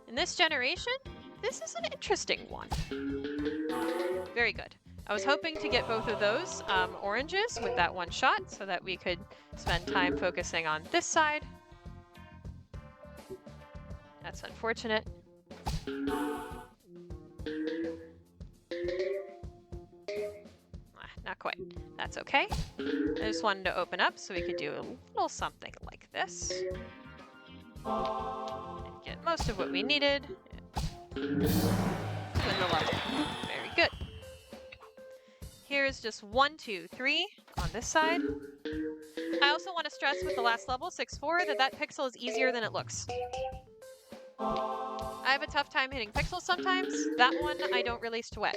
In this generation, this is an interesting one. Very good. I was hoping to get both of those oranges with that one shot so that we could spend time focusing on this side. That's unfortunate. Not quite. That's okay. I just wanted to open up so we could do a little something like this. And get most of what we needed. Win the level. Very good. Here's just 1, 2, 3 on this side. I also want to stress with the last level, 6-4, that pixel is easier than it looks. I have a tough time hitting pixels sometimes. That one I don't release to wet.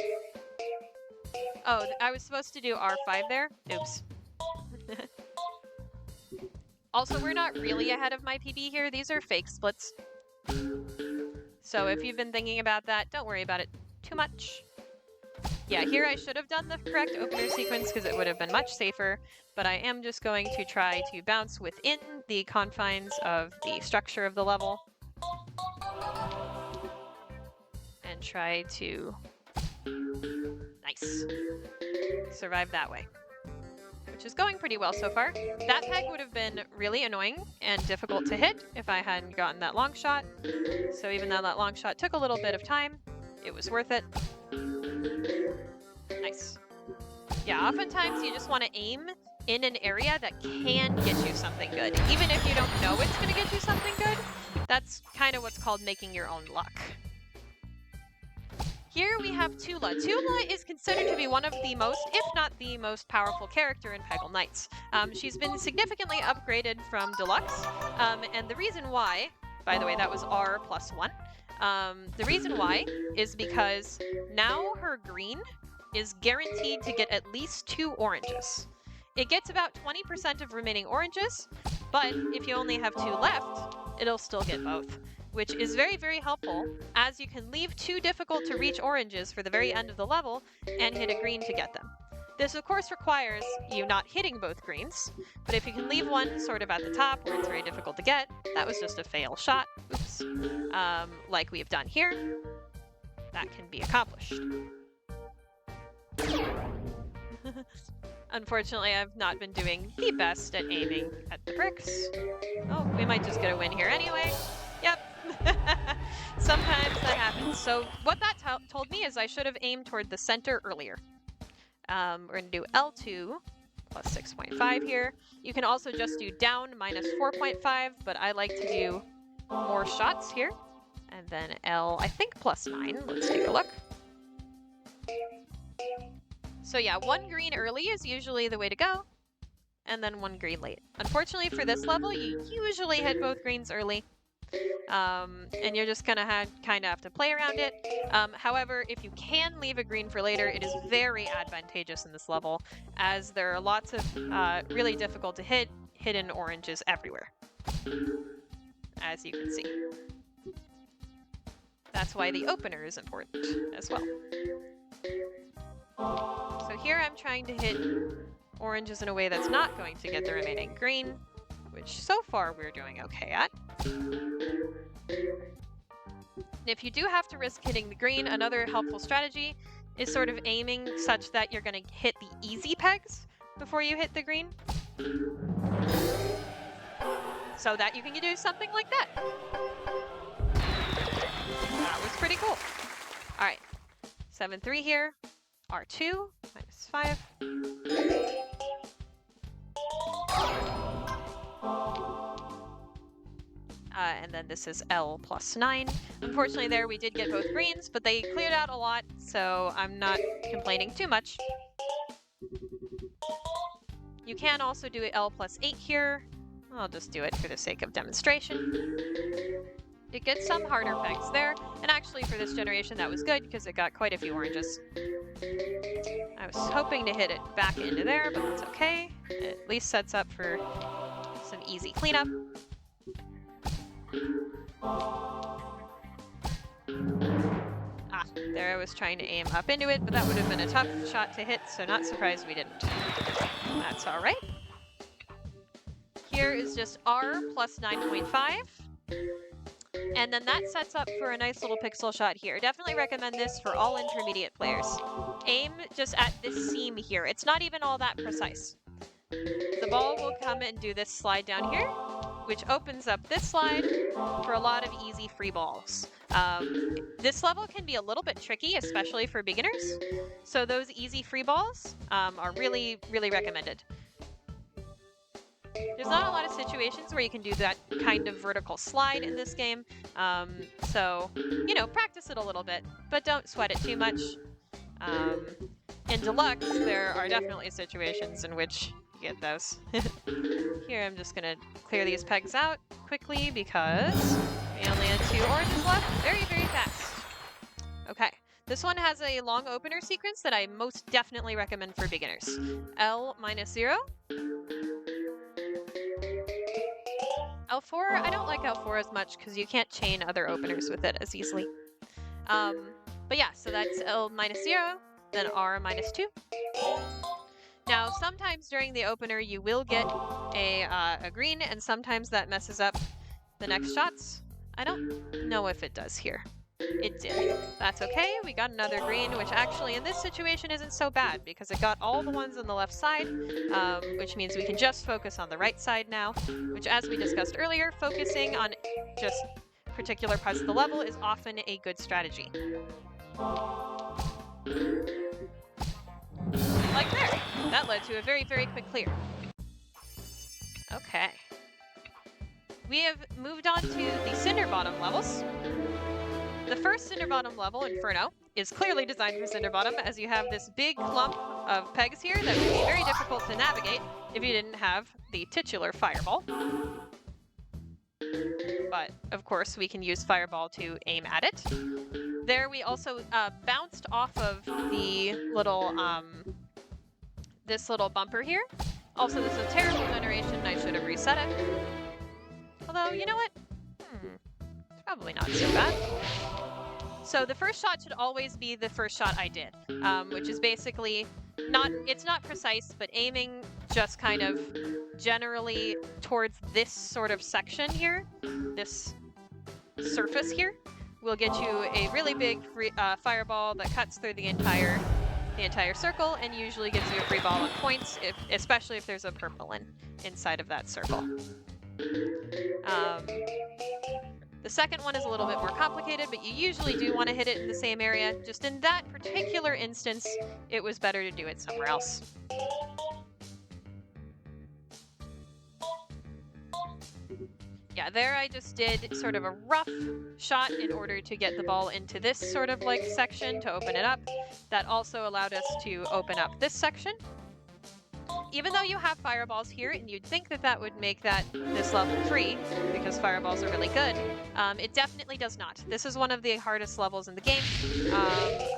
Oh, I was supposed to do R5 there. Oops. Also, we're not really ahead of my PB here. These are fake splits. So if you've been thinking about that, don't worry about it too much. Yeah, here I should have done the correct opener sequence because it would have been much safer, but I am just going to try to bounce within the confines of the structure of the level. And try to... Nice. Survive that way. Which is going pretty well so far. That peg would have been really annoying and difficult to hit if I hadn't gotten that long shot. So even though that long shot took a little bit of time, it was worth it. Nice. Yeah, oftentimes you just want to aim in an area that can get you something good. Even if you don't know it's going to get you something good, that's kind of what's called making your own luck. Here we have Tula. Tula is considered to be one of the most, if not the most powerful character in Peggle Knights. She's been significantly upgraded from Deluxe, and the reason why, by the way, that was R+1. The reason why is because now her green is guaranteed to get at least 2 oranges. It gets about 20% of remaining oranges, but if you only have 2 left, it'll still get both, which is very, very helpful, as you can leave 2 difficult to reach oranges for the very end of the level and hit a green to get them. This of course requires you not hitting both greens, but if you can leave one sort of at the top where it's very difficult to get, that was just a fail shot, oops, like we've done here, that can be accomplished. Unfortunately, I've not been doing the best at aiming at the bricks. Oh, we might just get a win here anyway. Yep. Sometimes that happens. So what that told me is I should have aimed toward the center earlier. We're going to do L2 plus 6.5 here. You can also just do down minus 4.5, but I like to do more shots here. And then L, I think plus 9. Let's take a look. So yeah, 1 green early is usually the way to go, and then 1 green late. Unfortunately for this level, you usually hit both greens early, and you're just gonna kind of have to play around it. However, if you can leave a green for later, it is very advantageous in this level, as there are lots of really difficult to hit hidden oranges everywhere, as you can see. That's why the opener is important as well. So here I'm trying to hit oranges in a way that's not going to get the remaining green, which so far we're doing okay at. And if you do have to risk hitting the green, another helpful strategy is sort of aiming such that you're going to hit the easy pegs before you hit the green. So that you can do something like that. That was pretty cool. All right, 7-3 here, R2, -5. And then this is L +9. Unfortunately there we did get both greens, but they cleared out a lot, so I'm not complaining too much. You can also do L +8 here. I'll just do it for the sake of demonstration. It gets some harder pegs there, and actually for this generation that was good because it got quite a few oranges. I was hoping to hit it back into there, but that's okay. It at least sets up for some easy cleanup. There I was trying to aim up into it, but that would have been a tough shot to hit, so not surprised we didn't. That's all right. Here is just R +9.5. And then that sets up for a nice little pixel shot here. Definitely recommend this for all intermediate players. Aim just at this seam here. It's not even all that precise. The ball will come and do this slide down here, which opens up this slide for a lot of easy free balls. This level can be a little bit tricky, especially for beginners. So those easy free balls are really, really recommended. There's not a lot of situations where you can do that kind of vertical slide in this game. So, you know, practice it a little bit, but don't sweat it too much. In Deluxe, there are definitely situations in which you get those. Here, I'm just gonna clear these pegs out quickly because we only had 2 oranges left. Very, very fast. Okay, this one has a long opener sequence that I most definitely recommend for beginners. L -0. L4, I don't like L4 as much because you can't chain other openers with it as easily. But yeah, so that's L -0, then R -2. Now, sometimes during the opener you will get a green, and sometimes that messes up the next shots. I don't know if it does here. It did. That's okay, we got another green, which actually in this situation isn't so bad because it got all the ones on the left side, which means we can just focus on the right side now, which as we discussed earlier, focusing on just particular parts of the level is often a good strategy. Like there. That led to a very, very quick clear. Okay. We have moved on to the Cinderbottom levels. The first Cinderbottom level, Inferno, is clearly designed for Cinderbottom as you have this big clump of pegs here that would be very difficult to navigate if you didn't have the titular Fireball. But, of course, we can use Fireball to aim at it. There we also bounced off of the little, this little bumper here. Also, this is a terrible generation and I should have reset it. Although, you know what? It's probably not so bad. So the first shot should always be the first shot I did, which is basically it's not precise, but aiming just kind of generally towards this sort of section here, this surface here, will get you a really big fireball that cuts through the entire circle and usually gives you a free ball on points, especially if there's a purple inside of that circle. The second one is a little bit more complicated, but you usually do want to hit it in the same area. Just in that particular instance, it was better to do it somewhere else. Yeah, there I just did sort of a rough shot in order to get the ball into this sort of like section to open it up. That also allowed us to open up this section. Even though you have fireballs here, and you'd think that that would make this level free, because fireballs are really good, it definitely does not. This is one of the hardest levels in the game.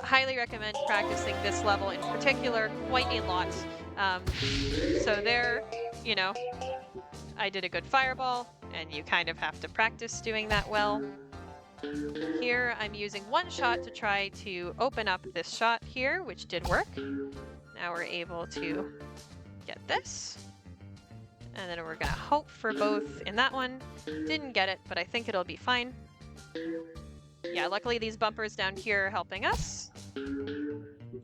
Highly recommend practicing this level in particular quite a lot. So there, you know, I did a good fireball, and you kind of have to practice doing that well. Here, I'm using one shot to try to open up this shot here, which did work. Now we're able to get this, and then we're gonna hope for both in that one. Didn't get it, but I think it'll be fine. Yeah, luckily these bumpers down here are helping us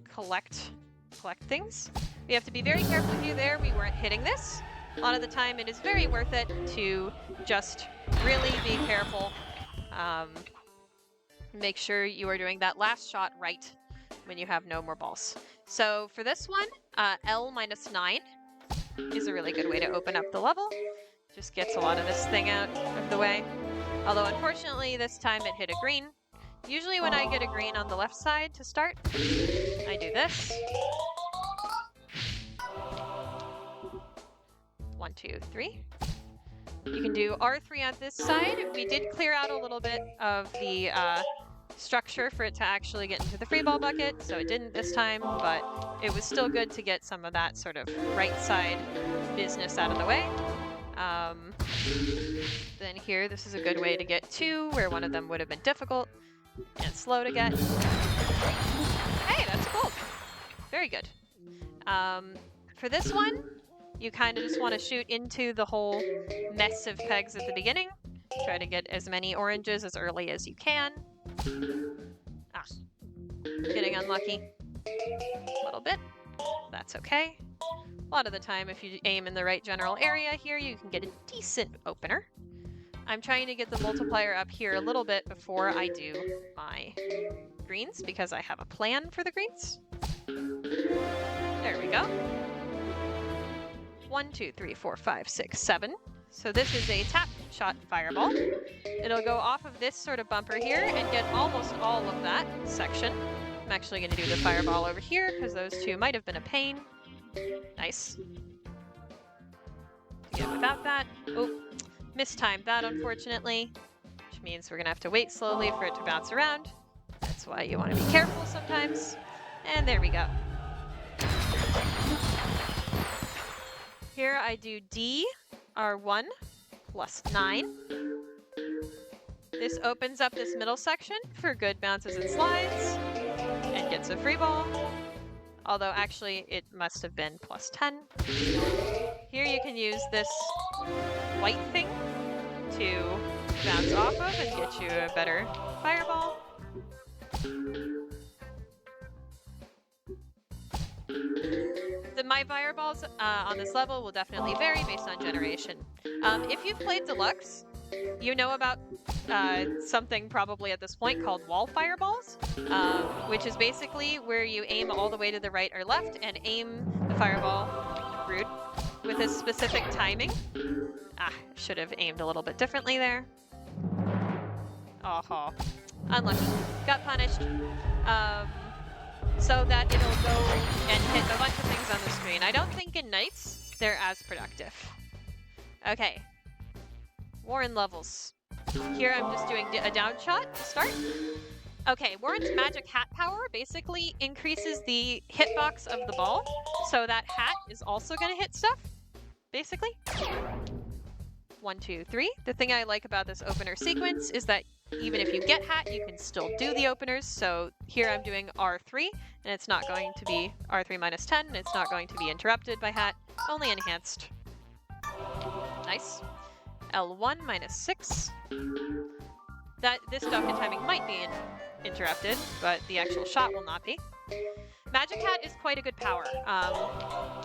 collect things. We have to be very careful here. There, we weren't hitting this. A lot of the time, it is very worth it to just really be careful. Make sure you are doing that last shot right when you have no more balls. So for this one, L -9 is a really good way to open up the level. Just gets a lot of this thing out of the way. Although unfortunately this time it hit a green. Usually when I get a green on the left side to start, I do this. 1, 2, 3. You can do R3 on this side. We did clear out a little bit of the structure for it to actually get into the free ball bucket, so it didn't this time, but it was still good to get some of that sort of right side business out of the way. Then here, this is a good way to get 2, where one of them would have been difficult and slow to get. Hey, that's gold. Very good. For this one, you kind of just want to shoot into the whole mess of pegs at the beginning. Try to get as many oranges as early as you can. Ah, getting unlucky a little bit. That's okay. A lot of the time, if you aim in the right general area here, you can get a decent opener. I'm trying to get the multiplier up here a little bit before I do my greens, because I have a plan for the greens. There we go. 1, 2, 3, 4, 5, 6, 7. So this is a tap shot fireball. It'll go off of this sort of bumper here and get almost all of that section. I'm actually going to do the fireball over here because those two might have been a pain. Nice. Again, without that. Oh, mistimed that unfortunately, which means we're going to have to wait slowly for it to bounce around. That's why you want to be careful sometimes. And there we go. Here I do D, R1, +9. This opens up this middle section for good bounces and slides, and gets a free ball. Although actually it must have been +10. Here you can use this white thing to bounce off of and get you a better fireball. My fireballs on this level will definitely vary based on generation. If you've played Deluxe, you know about something probably at this point called wall fireballs, which is basically where you aim all the way to the right or left and aim the fireball, rude, with a specific timing. Ah, should have aimed a little bit differently there. Oh, unlucky. Got punished. So that it'll go and hit a bunch of things on the screen. I don't think in Knights they're as productive. Okay. Warren levels. Here I'm just doing a down shot to start. Okay, Warren's magic hat power basically increases the hitbox of the ball, so that hat is also going to hit stuff, basically. 1, 2, 3. The thing I like about this opener sequence is that even if you get hat, you can still do the openers. So here I'm doing R3, and it's not going to be R3 -10, and it's not going to be interrupted by hat, only enhanced. Nice. L1 -6. This Duncan timing might be interrupted, but the actual shot will not be. Magic Hat is quite a good power.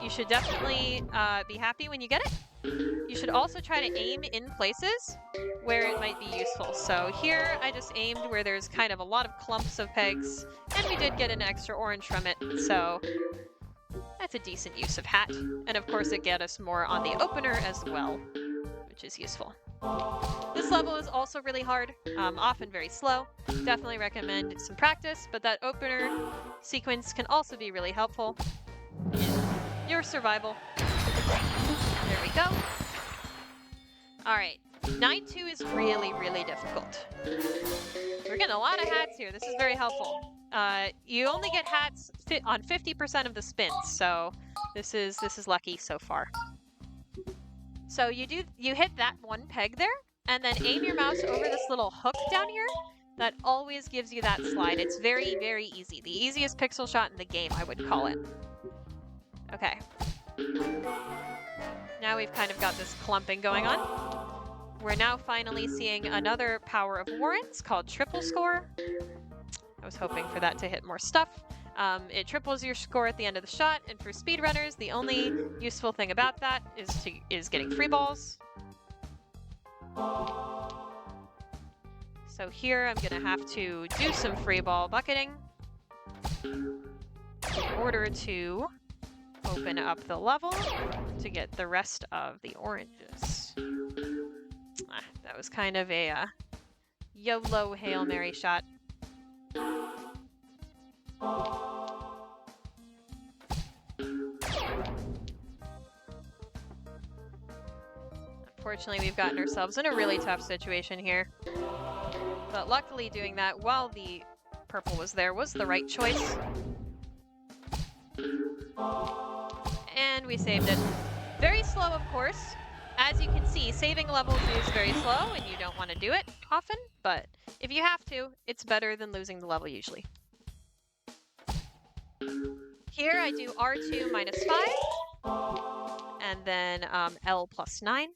You should definitely be happy when you get it. You should also try to aim in places where it might be useful. So here I just aimed where there's kind of a lot of clumps of pegs, and we did get an extra orange from it, so that's a decent use of hat. And of course it get us more on the opener as well, which is useful. This level is also really hard, often very slow. Definitely recommend some practice, but that opener sequence can also be really helpful in your survival. There we go. Alright, 9-2 is really, really difficult. We're getting a lot of hats here. This is very helpful. You only get hats on 50% of the spins, so this is lucky so far. So you hit that one peg there, and then aim your mouse over this little hook down here. That always gives you that slide. It's very, very easy. The easiest pixel shot in the game, I would call it. Okay. Now we've kind of got this clumping going on. We're now finally seeing another power of Warrens called Triple Score. I was hoping for that to hit more stuff. It triples your score at the end of the shot, and for speedrunners, the only useful thing about that is getting free balls. So here I'm gonna have to do some free ball bucketing in order to open up the level to get the rest of the oranges. That was kind of a YOLO Hail Mary shot. Unfortunately, we've gotten ourselves in a really tough situation here. But luckily doing that while the purple was there was the right choice. And we saved it. Very slow, of course. As you can see, saving levels is very slow and you don't want to do it often, but if you have to, it's better than losing the level usually. Here I do R2 minus 5, and then L plus 9.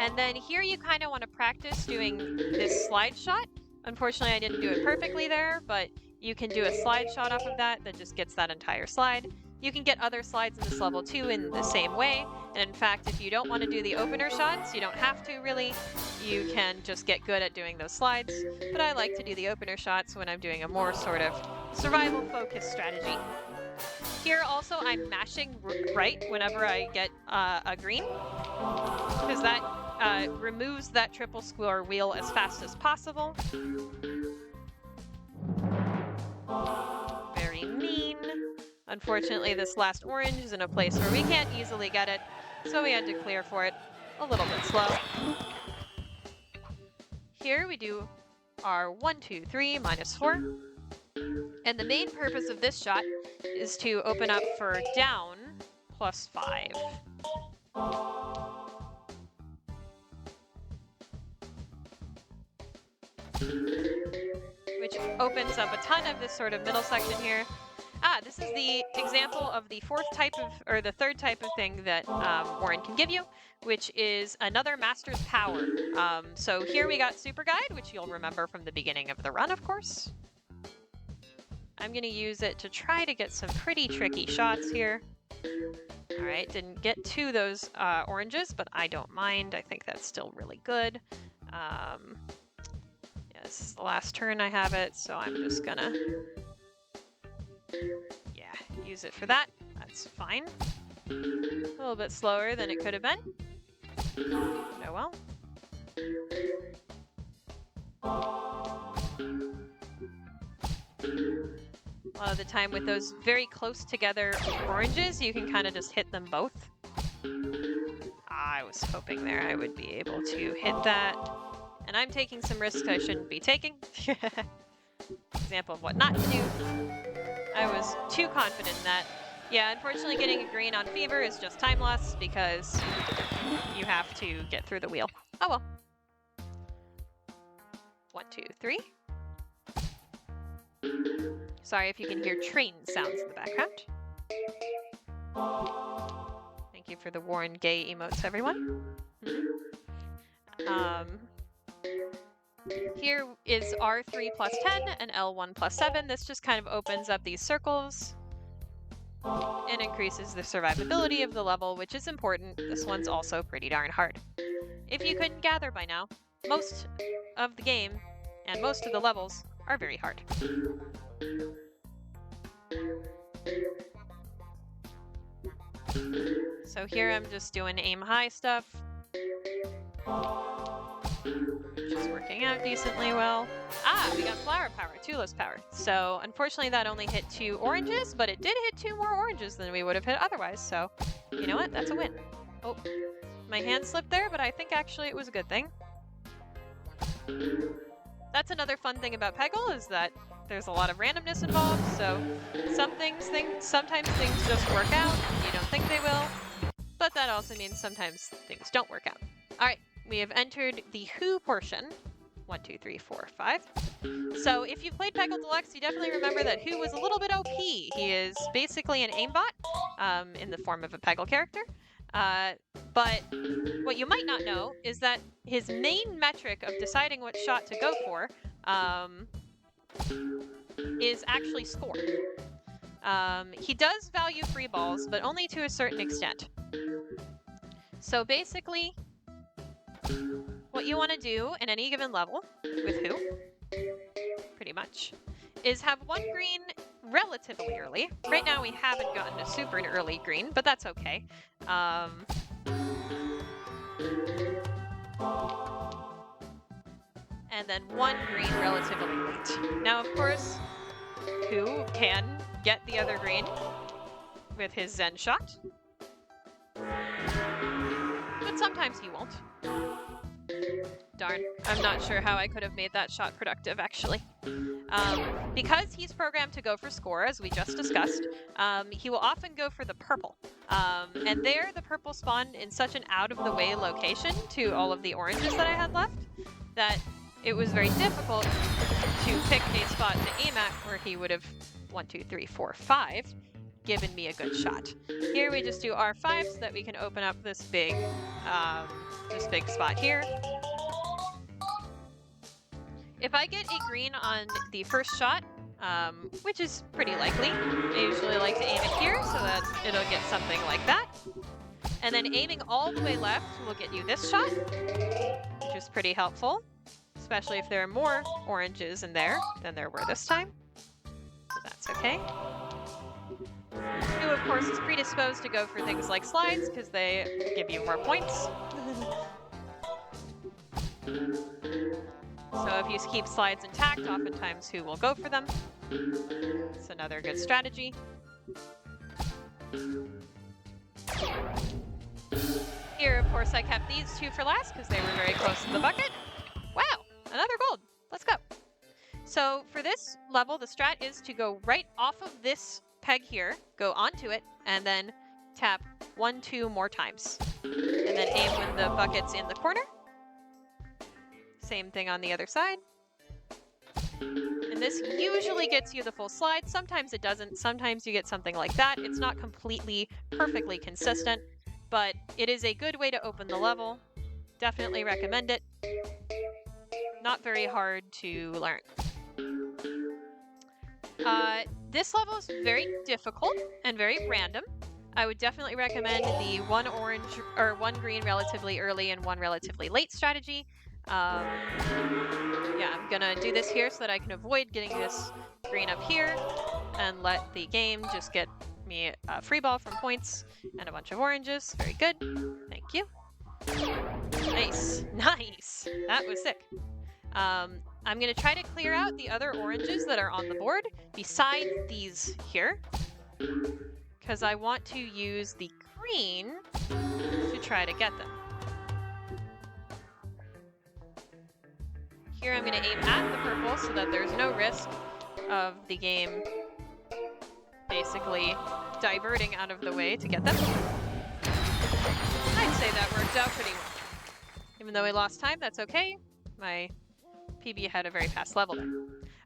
And then here you kind of want to practice doing this slide shot. Unfortunately, I didn't do it perfectly there, but you can do a slide shot off of that just gets that entire slide. You can get other slides in this level too in the same way. And in fact, if you don't want to do the opener shots, you don't have to really. You can just get good at doing those slides. But I like to do the opener shots when I'm doing a more sort of survival-focused strategy. Here also, I'm mashing right whenever I get a green, because that removes that triple score wheel as fast as possible. Very mean. Unfortunately, this last orange is in a place where we can't easily get it, so we had to clear for it a little bit slow. Here we do our 1, 2, 3 minus 4. And the main purpose of this shot is to open up for down plus 5. Which opens up a ton of this sort of middle section here. This is the example of the third type of thing that Warren can give you, which is another Master's Power. So here we got Super Guide, which you'll remember from the beginning of the run, of course. I'm going to use it to try to get some pretty tricky shots here. All right, didn't get to those oranges, but I don't mind. I think that's still really good. Yeah, this is the last turn I have it, so I'm just gonna, use it for that. That's fine. A little bit slower than it could have been. Oh well. A lot of the time with those very close together oranges, you can kind of just hit them both. I was hoping there I would be able to hit that. And I'm taking some risks I shouldn't be taking. Example of what not to do. I was too confident in that. Yeah, unfortunately getting a green on Fever is just time loss because you have to get through the wheel. Oh well. 1, 2, 3. Sorry if you can hear train sounds in the background. Thank you for the Warren Gay emotes, everyone. Here is R3 plus 10 and L1 plus 7. This just kind of opens up these circles and increases the survivability of the level, which is important. This one's also pretty darn hard. If you couldn't gather by now, most of the game and most of the levels are very hard. So here I'm just doing aim high stuff. Which is working out decently well. We got Flower Power, Tula's Power. So unfortunately that only hit 2 oranges, but it did hit 2 more oranges than we would have hit otherwise. So you know what? That's a win. Oh, my hand slipped there, but I think actually it was a good thing. That's another fun thing about Peggle is that there's a lot of randomness involved. So sometimes things just work out and you don't think they will. But that also means sometimes things don't work out. All right. We have entered the Who portion. 1, 2, 3, 4, 5. So if you've played Peggle Deluxe, you definitely remember that Who was a little bit OP. He is basically an aimbot in the form of a Peggle character. But what you might not know is that his main metric of deciding what shot to go for is actually score. He does value free balls, but only to a certain extent. So basically, what you want to do in any given level, with who, pretty much, is have one green relatively early. Right now we haven't gotten a super early green, but that's okay. And then one green relatively late. Now, of course, who can get the other green with his Zen shot, but sometimes he won't. Darn, I'm not sure how I could have made that shot productive, actually. Because he's programmed to go for score, as we just discussed, he will often go for the purple. And there, the purple spawned in such an out-of-the-way location to all of the oranges that I had left, that it was very difficult to pick a spot to aim at where he would have 1, 2, 3, 4, 5 given me a good shot. Here we just do R5 so that we can open up this big spot here. If I get a green on the first shot, which is pretty likely, I usually like to aim it here so that it'll get something like that. And then aiming all the way left will get you this shot, which is pretty helpful, especially if there are more oranges in there than there were this time. So that's okay. Who, of course, is predisposed to go for things like slides because they give you more points. So if you keep slides intact, oftentimes who will go for them. It's another good strategy. Here, of course, I kept these two for last because they were very close to the bucket. Wow, another gold. Let's go. So for this level, the strat is to go right off of this peg here, go onto it, and then tap 1, 2 more times. And then aim when the bucket's in the corner. Same thing on the other side. And this usually gets you the full slide. Sometimes it doesn't. Sometimes you get something like that. It's not completely, perfectly consistent, but it is a good way to open the level. Definitely recommend it. Not very hard to learn. This level is very difficult and very random. I would definitely recommend the one orange or one green relatively early and one relatively late strategy. Yeah, I'm gonna do this here so that I can avoid getting this green up here and let the game just get me a free ball from points and a bunch of oranges. Very good. Thank you. Nice. Nice. That was sick. I'm gonna try to clear out the other oranges that are on the board besides these here, because I want to use the green to try to get them. Here I'm going to aim at the purple so that there's no risk of the game basically diverting out of the way to get them. I'd say that worked out pretty well. Even though we lost time, that's okay. My PB had a very fast level there.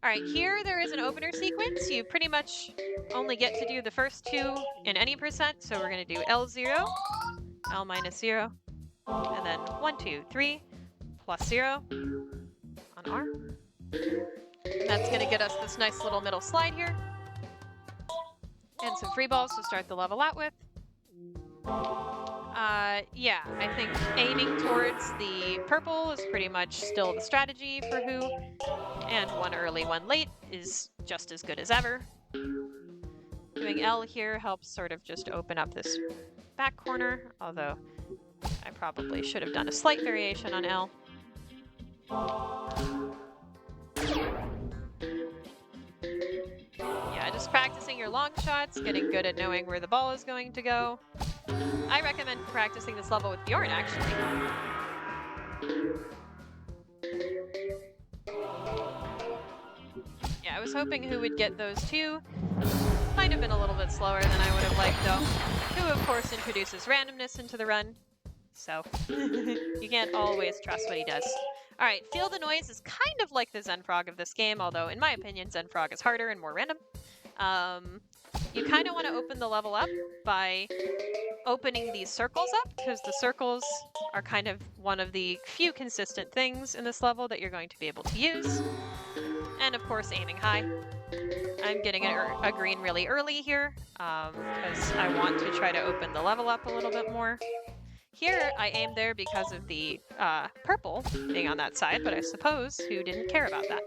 Alright, here there is an opener sequence. You pretty much only get to do the first two in any percent, so we're going to do L0, L minus 0, and then 1, 2, 3, plus 0. On R. And that's going to get us this nice little middle slide here. And some free balls to start the level out with. Yeah, I think aiming towards the purple is pretty much still the strategy for who. And one early, one late is just as good as ever. Doing L here helps sort of just open up this back corner, although I probably should have done a slight variation on L. Yeah, just practicing your long shots, getting good at knowing where the ball is going to go. I recommend practicing this level with Bjorn, actually. Yeah, I was hoping who would get those two. Might have been a little bit slower than I would have liked, though. Who, of course, introduces randomness into the run. So, you can't always trust what he does. Alright, Feel the Noise is kind of like the Zen Frog of this game, although in my opinion Zen Frog is harder and more random. You kind of want to open the level up by opening these circles up, because the circles are kind of one of the few consistent things in this level that you're going to be able to use. And of course, aiming high. I'm getting a green really early here, because I want to try to open the level up a little bit more. Here, I aimed there because of the purple being on that side, but I suppose who didn't care about that?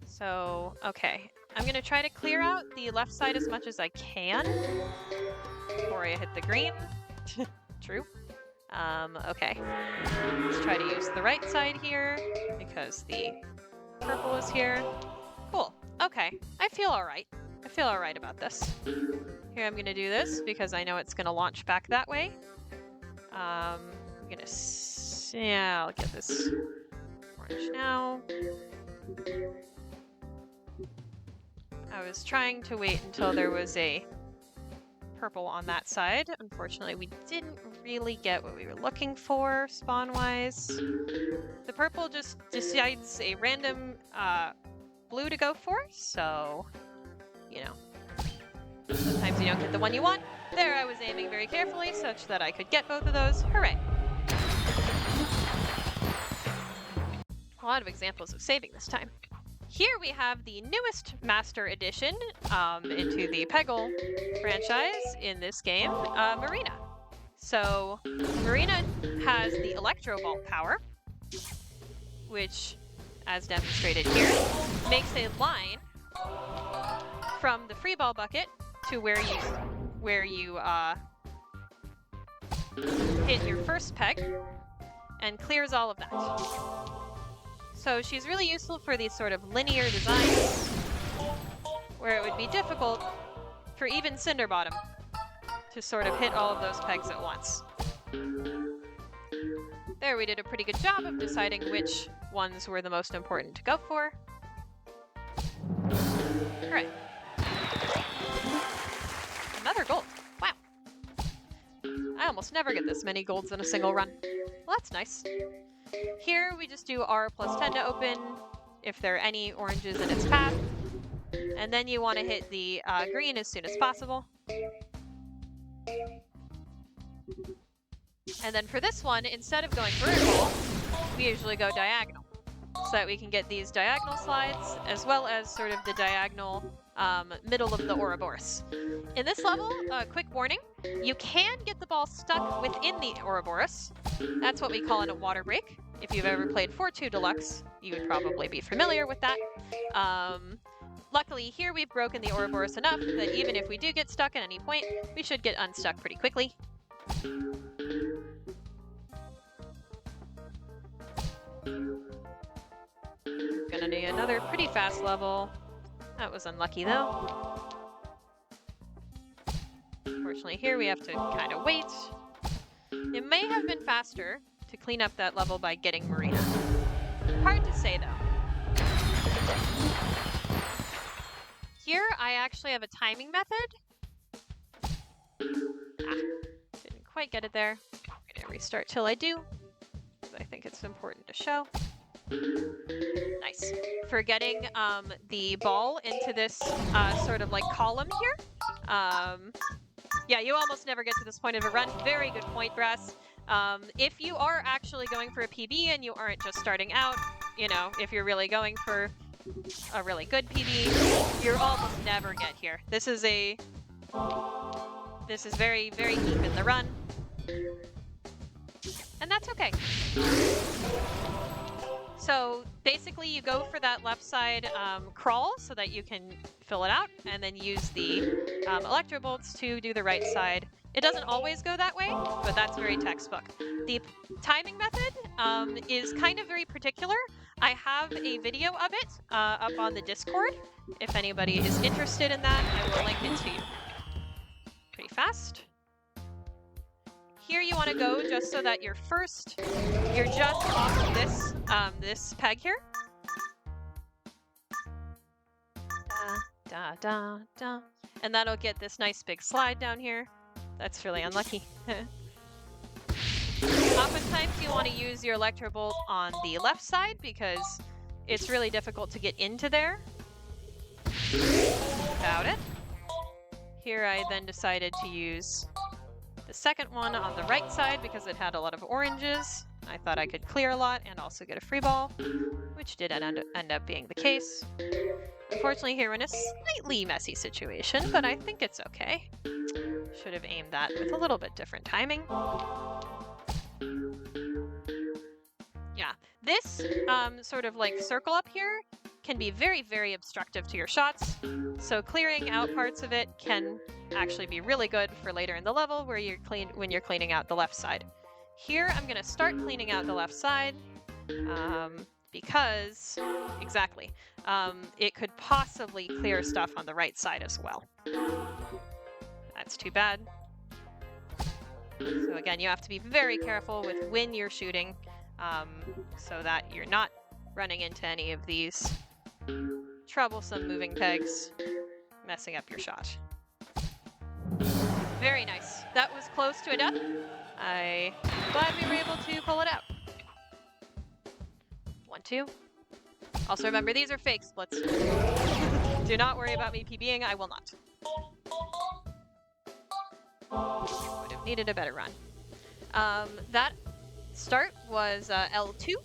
So, okay. I'm gonna try to clear out the left side as much as I can before I hit the green. True. Okay. Let's try to use the right side here because the purple is here. Cool. Okay. I feel alright. I feel alright about this. Here I'm gonna do this because I know it's gonna launch back that way. I'm gonna... Yeah, I'll get this orange now. I was trying to wait until there was a purple on that side. Unfortunately, we didn't really get what we were looking for spawn-wise. The purple just decides a random blue to go for, so, you know, sometimes you don't get the one you want. There, I was aiming very carefully such that I could get both of those. Hooray! A lot of examples of saving this time. Here we have the newest Master Edition into the Peggle franchise in this game, Marina. So, Marina has the Electro Vault power, which, as demonstrated here, makes a line from the free ball bucket to where you hit your first peg and clears all of that. So she's really useful for these sort of linear designs where it would be difficult for even Cinderbottom to sort of hit all of those pegs at once. There, we did a pretty good job of deciding which ones were the most important to go for. Alright. Another gold. Wow. I almost never get this many golds in a single run. Well, that's nice. Here we just do R plus 10 to open if there are any oranges in its path. And then you want to hit the green as soon as possible. And then for this one, instead of going vertical, we usually go diagonal. So that we can get these diagonal slides, as well as sort of the diagonal middle of the Ouroboros. In this level, quick warning, you can get the ball stuck within the Ouroboros. That's what we call a water break. If you've ever played 4-2 Deluxe, you would probably be familiar with that. Luckily, here we've broken the Ouroboros enough that even if we do get stuck at any point, we should get unstuck pretty quickly. Gonna need another pretty fast level. That was unlucky though. Unfortunately, here we have to kind of wait. It may have been faster to clean up that level by getting Marina. Hard to say though. Here, I actually have a timing method. Didn't quite get it there. I'm gonna restart till I do, because I think it's important to show. Nice. For getting the ball into this sort of like column here. Yeah, you almost never get to this point of a run. Very good point, Brass. If you are actually going for a PB and you aren't just starting out, you know, if you're really going for a really good PB, you'll almost never get here. This is very, very deep in the run. And that's okay. So basically you go for that left side crawl so that you can fill it out, and then use the electro bolts to do the right side. It doesn't always go that way, but that's very textbook. The timing method is kind of very particular. I have a video of it up on the Discord. If anybody is interested in that, I will link it to you. Pretty fast. Here you want to go just so that you're just off of this this peg here. Da, da, da. And that'll get this nice big slide down here. That's really unlucky. Oftentimes you want to use your electro bolt on the left side because it's really difficult to get into there. Without it. Here I then decided to use the second one on the right side because it had a lot of oranges. I thought I could clear a lot and also get a free ball, which did end up being the case. Unfortunately, here we're in a slightly messy situation, but I think it's okay. Should have aimed that with a little bit different timing. Yeah, this sort of like circle up here can be very, very obstructive to your shots. So clearing out parts of it can actually be really good for later in the level where when you're cleaning out the left side. Here, I'm gonna start cleaning out the left side because, exactly, it could possibly clear stuff on the right side as well. That's too bad. So again, you have to be very careful with when you're shooting so that you're not running into any of these troublesome moving pegs messing up your shot. Very nice. That was close to a death. I'm glad we were able to pull it out. 1-2. Also remember, these are fake splits. Do not worry about me PBing, I will not. Would have needed a better run. That start was L2.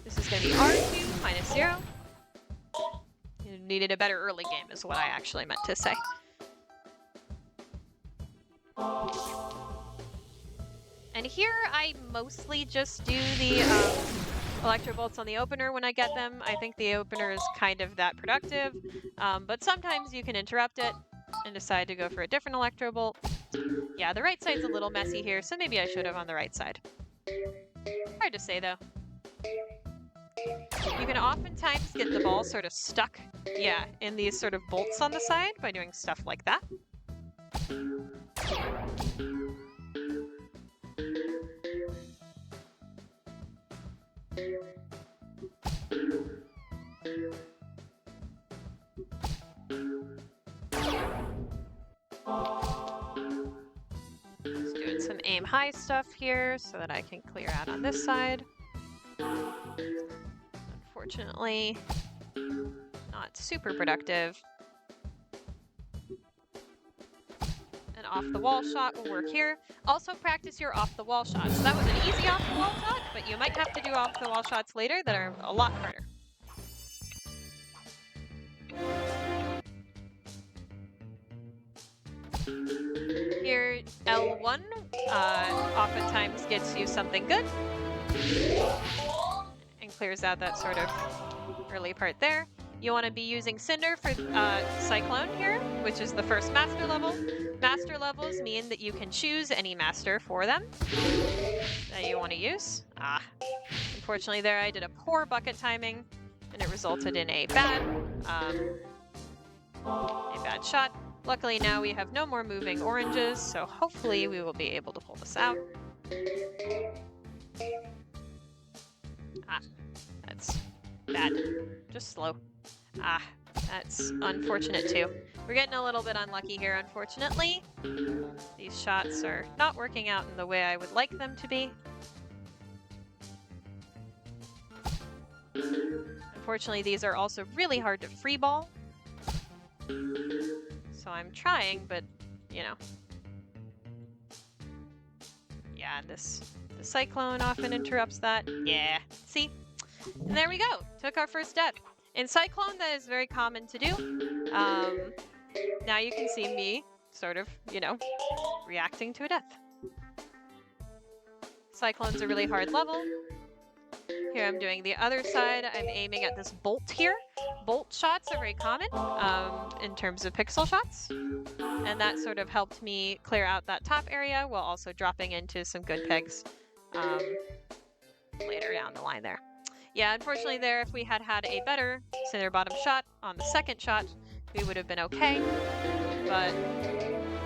This is going to be R2 -0. You needed a better early game is what I actually meant to say. And here I mostly just do the electro bolts on the opener when I get them. I think the opener is kind of that productive, but sometimes you can interrupt it and decide to go for a different electro bolt. Yeah, the right side's a little messy here, so maybe I should have on the right side. Hard to say though. You can oftentimes get the ball sort of stuck, yeah, in these sort of bolts on the side by doing stuff like that. Just doing some aim high stuff here so that I can clear out on this side. Unfortunately, not super productive. An off-the-wall shot will work here. Also practice your off-the-wall shots. That was an easy off-the-wall shot, but you might have to do off-the-wall shots later that are a lot harder. Here, L1 oftentimes gets you something good and clears out that sort of early part there. You want to be using Cinder for Cyclone here, which is the first master level. Master levels mean that you can choose any master for them that you want to use. Unfortunately there I did a poor bucket timing and it resulted in a bad shot. Luckily now we have no more moving oranges, so hopefully we will be able to pull this out. That's bad. Just slow. That's unfortunate too. We're getting a little bit unlucky here, unfortunately. These shots are not working out in the way I would like them to be. Unfortunately, these are also really hard to free ball. So I'm trying, but, you know. Yeah, the Cyclone often interrupts that. Yeah, see? And there we go. Took our first death. In Cyclone, that is very common to do. Now you can see me sort of, you know, reacting to a death. Cyclone's a really hard level. Here I'm doing the other side. I'm aiming at this bolt here. Bolt shots are very common in terms of pixel shots. And that sort of helped me clear out that top area while also dropping into some good pegs later down the line there. Yeah, unfortunately there, if we had had a better Cinderbottom shot on the second shot, we would have been okay. But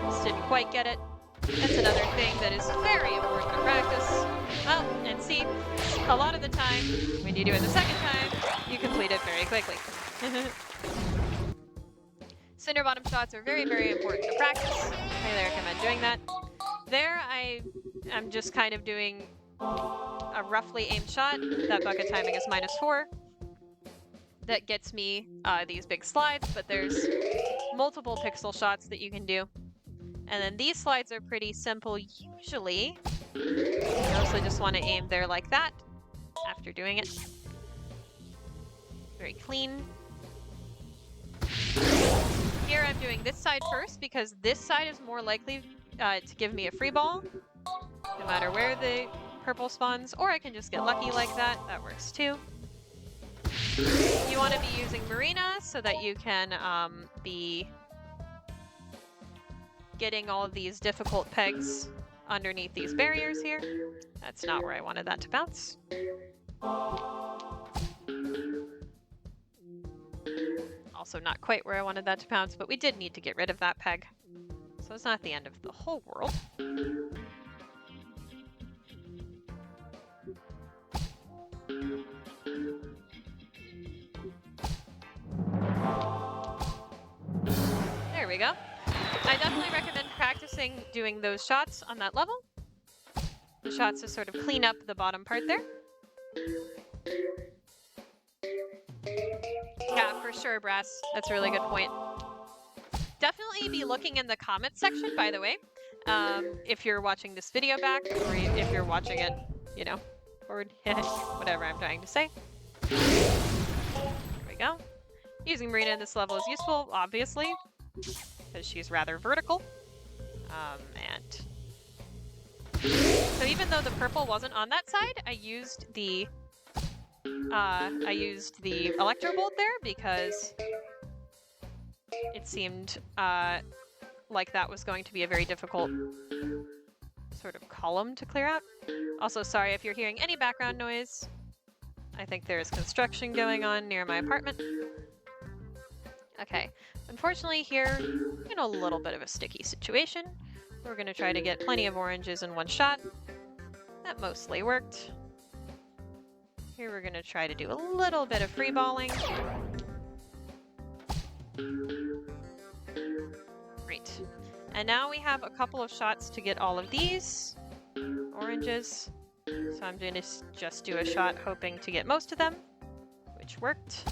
just didn't quite get it. That's another thing that is very important to practice. Well, and see, a lot of the time, when you do it the second time, you complete it very quickly. Cinderbottom shots are very, very important to practice. I recommend doing that. There, I'm just kind of doing a roughly aimed shot. That bucket timing is -4. that gets me these big slides, but there's multiple pixel shots that you can do. And then these slides are pretty simple usually. You also just want to aim there like that after doing it. Very clean. Here I'm doing this side first because this side is more likely to give me a free ball, no matter where the purple spawns, or I can just get lucky like that. That works too. You want to be using Marina so that you can be getting all of these difficult pegs underneath these barriers here. That's not where I wanted that to bounce. Also not quite where I wanted that to bounce, but we did need to get rid of that peg. So it's not the end of the whole world. There we go. I definitely recommend practicing doing those shots on that level. The shots to sort of clean up the bottom part there. Yeah, for sure, Brass. That's a really good point. Definitely be looking in the comments section, by the way, if you're watching this video back, or if you're watching it, you know, or whatever I'm trying to say. There we go. Using Marina in this level is useful, obviously, because she's rather vertical. And so even though the purple wasn't on that side, I used the electro bolt there because it seemed like that was going to be a very difficult sort of column to clear out. Also, sorry if you're hearing any background noise. I think there's construction going on near my apartment. Okay, unfortunately here, in a little bit of a sticky situation. We're gonna try to get plenty of oranges in one shot. That mostly worked. Here we're gonna try to do a little bit of free balling. Great. And now we have a couple of shots to get all of these oranges. So I'm gonna just do a shot hoping to get most of them, which worked.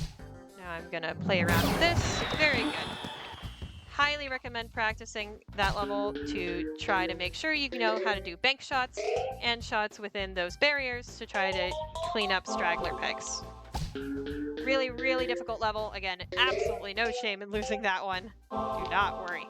Now I'm gonna play around with this. Very good. Highly recommend practicing that level to try to make sure you know how to do bank shots and shots within those barriers to try to clean up straggler pegs. Really, really difficult level. Again, absolutely no shame in losing that one. Do not worry.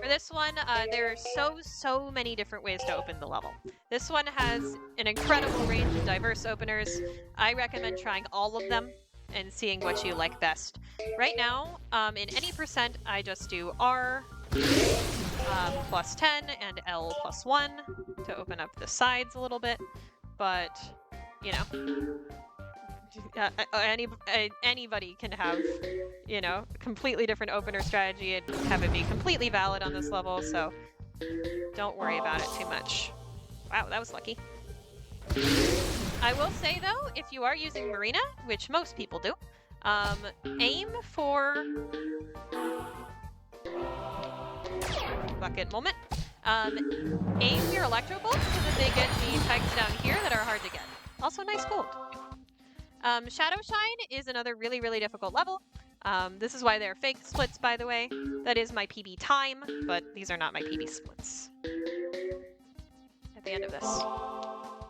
For this one, there are so many different ways to open the level. This one has an incredible range of diverse openers. I recommend trying all of them and seeing what you like best. Right now, in any percent, I just do R plus 10 and L plus 1 to open up the sides a little bit. But, you know, anybody can have, you know, a completely different opener strategy and have it be completely valid on this level, so don't worry about it too much. Wow, that was lucky. I will say, though, if you are using Marina, which most people do, aim for... Bucket moment. Aim your electro bolts so that they get the pegs down here that are hard to get. Also, nice gold. Shadow Shine is another really, really difficult level. This is why they're fake splits, by the way. That is my PB time, but these are not my PB splits. At the end of this.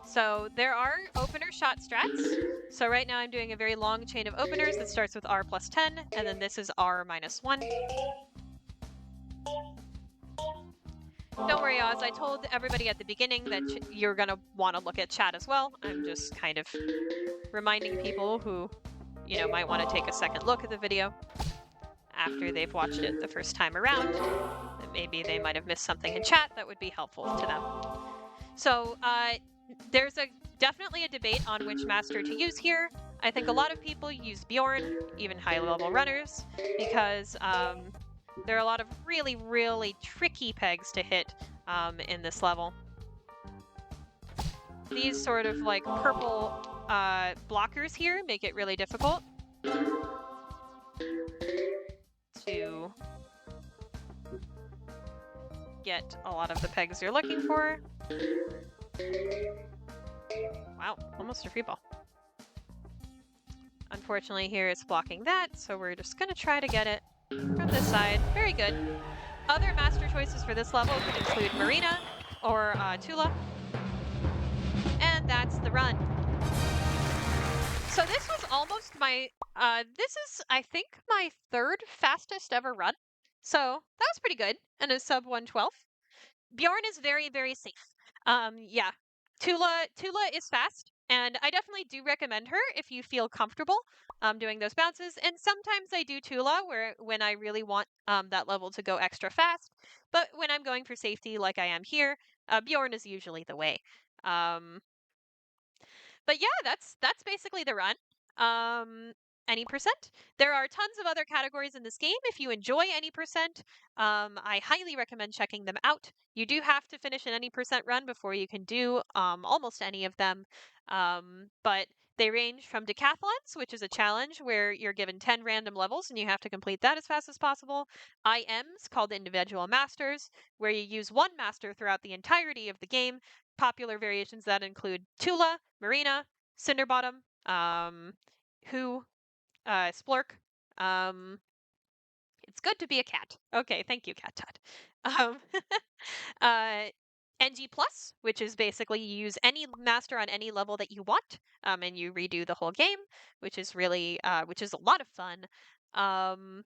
So there are opener shot strats. So right now I'm doing a very long chain of openers that starts with R plus 10, and then this is R minus 1. Don't worry, Oz. I told everybody at the beginning that you're going to want to look at chat as well. I'm just kind of reminding people who, you know, might want to take a second look at the video after they've watched it the first time around. And maybe they might have missed something in chat that would be helpful to them. So there's definitely a debate on which master to use here. I think a lot of people use Bjorn, even high-level runners, because there are a lot of really, really tricky pegs to hit in this level. These sort of like purple blockers here make it really difficult to get a lot of the pegs you're looking for. Wow, almost a free ball. unfortunately here it's blocking that, so we're just gonna try to get it from this side. Very good. Other master choices for this level could include Marina or Tula. And that's the run. So this was almost my, this is, I think, my third fastest ever run. So that was pretty good. And a sub 112. Bjorn is very, very safe. Yeah. Tula is fast, and I definitely do recommend her if you feel comfortable doing those bounces. And sometimes I do Tula when I really want that level to go extra fast. But when I'm going for safety like I am here, Bjorn is usually the way. But yeah, that's basically the run. Any percent. There are tons of other categories in this game. If you enjoy any percent, I highly recommend checking them out. You do have to finish an any percent run before you can do almost any of them. But they range from decathlons, which is a challenge where you're given 10 random levels and you have to complete that as fast as possible. IMs, called individual masters, where you use one master throughout the entirety of the game. Popular variations that include Tula, Marina, Cinderbottom, Splork. It's good to be a cat. Okay, thank you, Cat Todd. uh, NG Plus, which is basically you use any master on any level that you want, and you redo the whole game, which is really, which is a lot of fun. And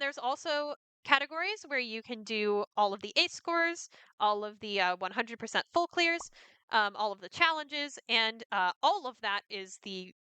there's also categories where you can do all of the ace scores, all of the 100% full clears, all of the challenges, and all of that is the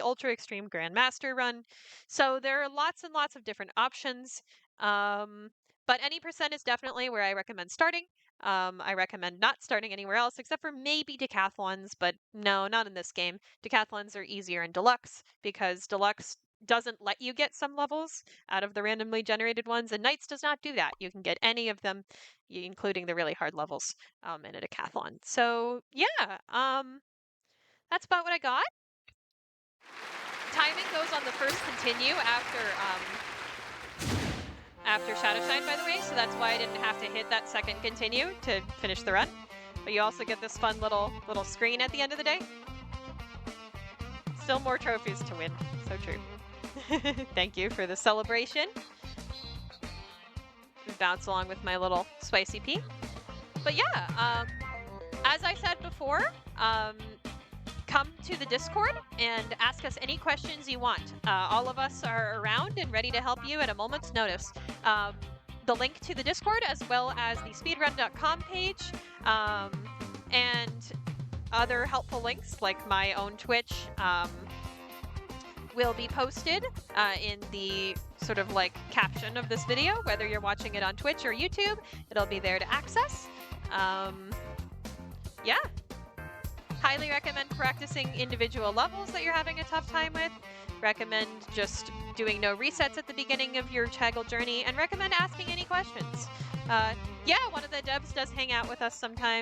ultra extreme grandmaster run. So there are lots and lots of different options. But any percent is definitely where I recommend starting. I recommend not starting anywhere else except for maybe decathlons, but no, not in this game. Decathlons are easier in deluxe because deluxe doesn't let you get some levels out of the randomly generated ones, and Knights does not do that. You can get any of them, including the really hard levels, in a decathlon. So yeah, that's about what I got. Timing goes on the first continue after Shadowshine, by the way, so that's why I didn't have to hit that second continue to finish the run. But you also get this fun little screen at the end of the day. Still more trophies to win. So true. Thank you for the celebration. Bounce along with my little spicy pea. But yeah, as I said before, come to the Discord and ask us any questions you want. All of us are around and ready to help you at a moment's notice. The link to the Discord, as well as the speedrun.com page, and other helpful links like my own Twitch, will be posted in the sort of like caption of this video, whether you're watching it on Twitch or YouTube. It'll be there to access. Yeah. Highly recommend practicing individual levels that you're having a tough time with. Recommend just doing no resets at the beginning of your Peggle journey, and recommend asking any questions. Yeah, one of the devs does hang out with us sometimes.